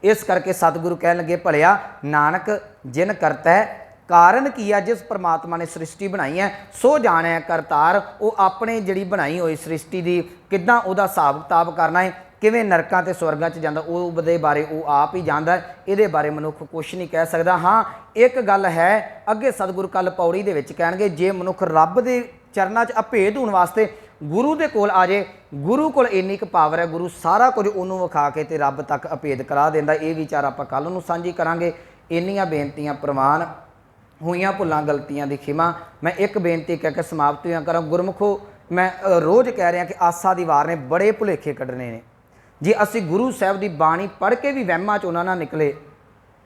ਇਸ ਕਰਕੇ ਸਤਿਗੁਰੂ ਕਹਿਣ ਲੱਗੇ, ਭਲਿਆ ਨਾਨਕ ਜਿਨ ਕਰਤਾ ਹੈ ਕਾਰਨ ਕੀ ਆ, ਜਿਸ ਪਰਮਾਤਮਾ ਨੇ ਸ੍ਰਿਸ਼ਟੀ ਬਣਾਈ ਹੈ ਸੋ ਜਾਣਿਆ ਕਰਤਾਰ। ਉਹ ਆਪਣੇ ਜਿਹੜੀ ਬਣਾਈ ਹੋਈ ਸ੍ਰਿਸ਼ਟੀ ਦੀ ਕਿੱਦਾਂ ਉਹਦਾ ਹਿਸਾਬ ਕਿਤਾਬ ਕਰਨਾ ਹੈ, ਕਿਵੇਂ ਨਰਕਾਂ ਤੇ ਸਵਰਗਾਂ 'ਚ ਜਾਂਦਾ, ਉਹ ਦੇ ਬਾਰੇ ਉਹ ਆਪ ਹੀ ਜਾਣਦਾ ਹੈ। ਇਹਦੇ ਬਾਰੇ ਮਨੁੱਖ ਕੁਛ ਨਹੀਂ ਕਹਿ ਸਕਦਾ। ਹਾਂ ਇੱਕ ਗੱਲ ਹੈ, ਅੱਗੇ ਸਤਿਗੁਰੂ ਕੱਲ ਪੌੜੀ ਦੇ ਵਿੱਚ ਕਹਿਣਗੇ, ਜੇ ਮਨੁੱਖ ਰੱਬ ਦੇ ਚਰਨਾਂ 'ਚ ਅਭੇਦ ਹੋਣ ਵਾਸਤੇ ਗੁਰੂ ਦੇ ਕੋਲ ਆ ਜੇ, ਗੁਰੂ ਕੋਲ ਇੰਨੀ ਕੁ ਪਾਵਰ ਹੈ, ਗੁਰੂ ਸਾਰਾ ਕੁਝ ਉਹਨੂੰ ਵਿਖਾ ਕੇ ਤੇ ਰੱਬ ਤੱਕ ਅਭੇਦ ਕਰਾ ਦਿੰਦਾ। ਇਹ ਵਿਚਾਰ ਆਪਾਂ ਕੱਲ ਨੂੰ ਸਾਂਝੀ ਕਰਾਂਗੇ। ਇੰਨੀਆਂ ਬੇਨਤੀਆਂ ਪ੍ਰਵਾਨ, ਹੋਈਆਂ ਭੁੱਲਾਂ ਗਲਤੀਆਂ ਦੀ ਖਿਮਾ। ਮੈਂ ਇੱਕ ਬੇਨਤੀ ਕਹਿ ਕੇ ਸਮਾਪਤੀਆਂ ਕਰਾਂ। ਗੁਰਮੁਖੋ, ਮੈਂ ਰੋਜ਼ ਕਹਿ ਰਿਹਾ ਕਿ ਆਸਾ ਦੀ ਵਾਰ ਨੇ ਬੜੇ ਭੁਲੇਖੇ ਕੱਢਣੇ ਨੇ। ਜੇ ਅਸੀਂ ਗੁਰੂ ਸਾਹਿਬ ਦੀ ਬਾਣੀ ਪੜ੍ਹ ਕੇ ਵੀ ਵਹਿਮਾਂ 'ਚ ਉਹਨਾਂ ਨਾਲ ਨਿਕਲੇ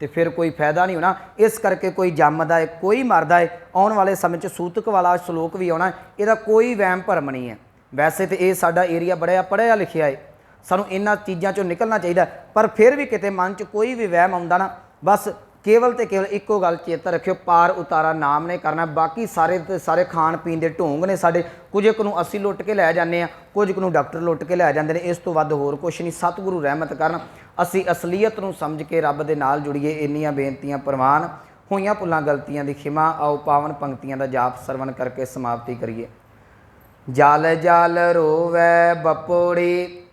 ਤੇ ਫਿਰ ਕੋਈ ਫਾਇਦਾ ਨਹੀਂ ਹੋਣਾ। ਇਸ ਕਰਕੇ ਕੋਈ ਜੰਮਦਾ ਹੈ, ਕੋਈ ਮਰਦਾ ਹੈ। ਆਉਣ ਵਾਲੇ ਸਮੇਂ 'ਚ ਸੂਤਕ ਵਾਲਾ ਸ਼ਲੋਕ ਵੀ ਆਉਣਾ, ਇਹਦਾ ਕੋਈ ਵਹਿਮ ਭਰਮ ਨਹੀਂ ਹੈ। ਵੈਸੇ ਤਾਂ ਇਹ ਸਾਡਾ ਏਰੀਆ ਬੜਾ ਪੜ੍ਹਿਆ ਲਿਖਿਆ ਹੈ, ਸਾਨੂੰ ਇਹਨਾਂ ਚੀਜ਼ਾਂ 'ਚੋਂ ਨਿਕਲਣਾ ਚਾਹੀਦਾ। ਪਰ ਫਿਰ ਵੀ ਕਿਤੇ ਮਨ 'ਚ ਕੋਈ ਵੀ ਵਹਿਮ ਆਉਂਦਾ ਨਾ, ਬਸ ਕੇਵਲ ਤੇ ਕੇਵਲ ਇੱਕੋ ਗੱਲ ਚੇਤਾ ਰੱਖਿਓ, ਪਾਰ ਉਤਾਰਾ ਨਾਮ ਨੇ ਕਰਨਾ। ਬਾਕੀ ਸਾਰੇ ਤੇ ਸਾਰੇ ਖਾਣ ਪੀਣ ਦੇ ਢੋਂਗ ਨੇ ਸਾਡੇ। ਕੁਝ ਕੁ ਨੂੰ ਅਸੀਂ ਲੁੱਟ ਕੇ ਲੈ ਜਾਂਦੇ ਹਾਂ, ਕੁਝ ਕੁ ਨੂੰ ਡਾਕਟਰ ਲੁੱਟ ਕੇ ਲੈ ਜਾਂਦੇ ਨੇ। ਇਸ ਤੋਂ ਵੱਧ ਹੋਰ ਕੁਛ ਨਹੀਂ। ਸਤਿਗੁਰੂ ਰਹਿਮਤ ਕਰਨ, ਅਸੀਂ ਅਸਲੀਅਤ ਨੂੰ ਸਮਝ ਕੇ ਰੱਬ ਦੇ ਨਾਲ ਜੁੜੀਏ। ਇੰਨੀਆਂ ਬੇਨਤੀਆਂ ਪ੍ਰਵਾਨ, ਹੋਈਆਂ ਭੁੱਲਾਂ ਗਲਤੀਆਂ ਦੀ ਖਿਮਾ। ਆਓ ਪਾਵਨ ਪੰਕਤੀਆਂ ਦਾ ਜਾਪ ਸਰਵਣ ਕਰਕੇ ਸਮਾਪਤੀ ਕਰੀਏ। ਜਲ ਜਲ ਰੋਵੈ ਬਪੋੜੀ,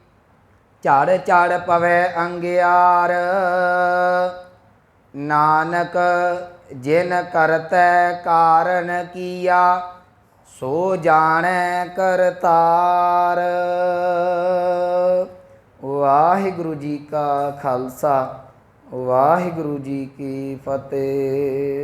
ਝੜ ਝੜ ਪਵੈ ਅੰਗਿਆਰ। ਨਾਨਕ ਜਿਨ ਕਰਤੈ ਕਾਰਨ ਕੀਆ, ਸੋ ਜਾਣੈ ਕਰਤਾਰ। ਵਾਹਿਗੁਰੂ ਜੀ ਕਾ ਖਾਲਸਾ, ਵਾਹਿਗੁਰੂ ਜੀ ਕੀ ਫਤਿਹ।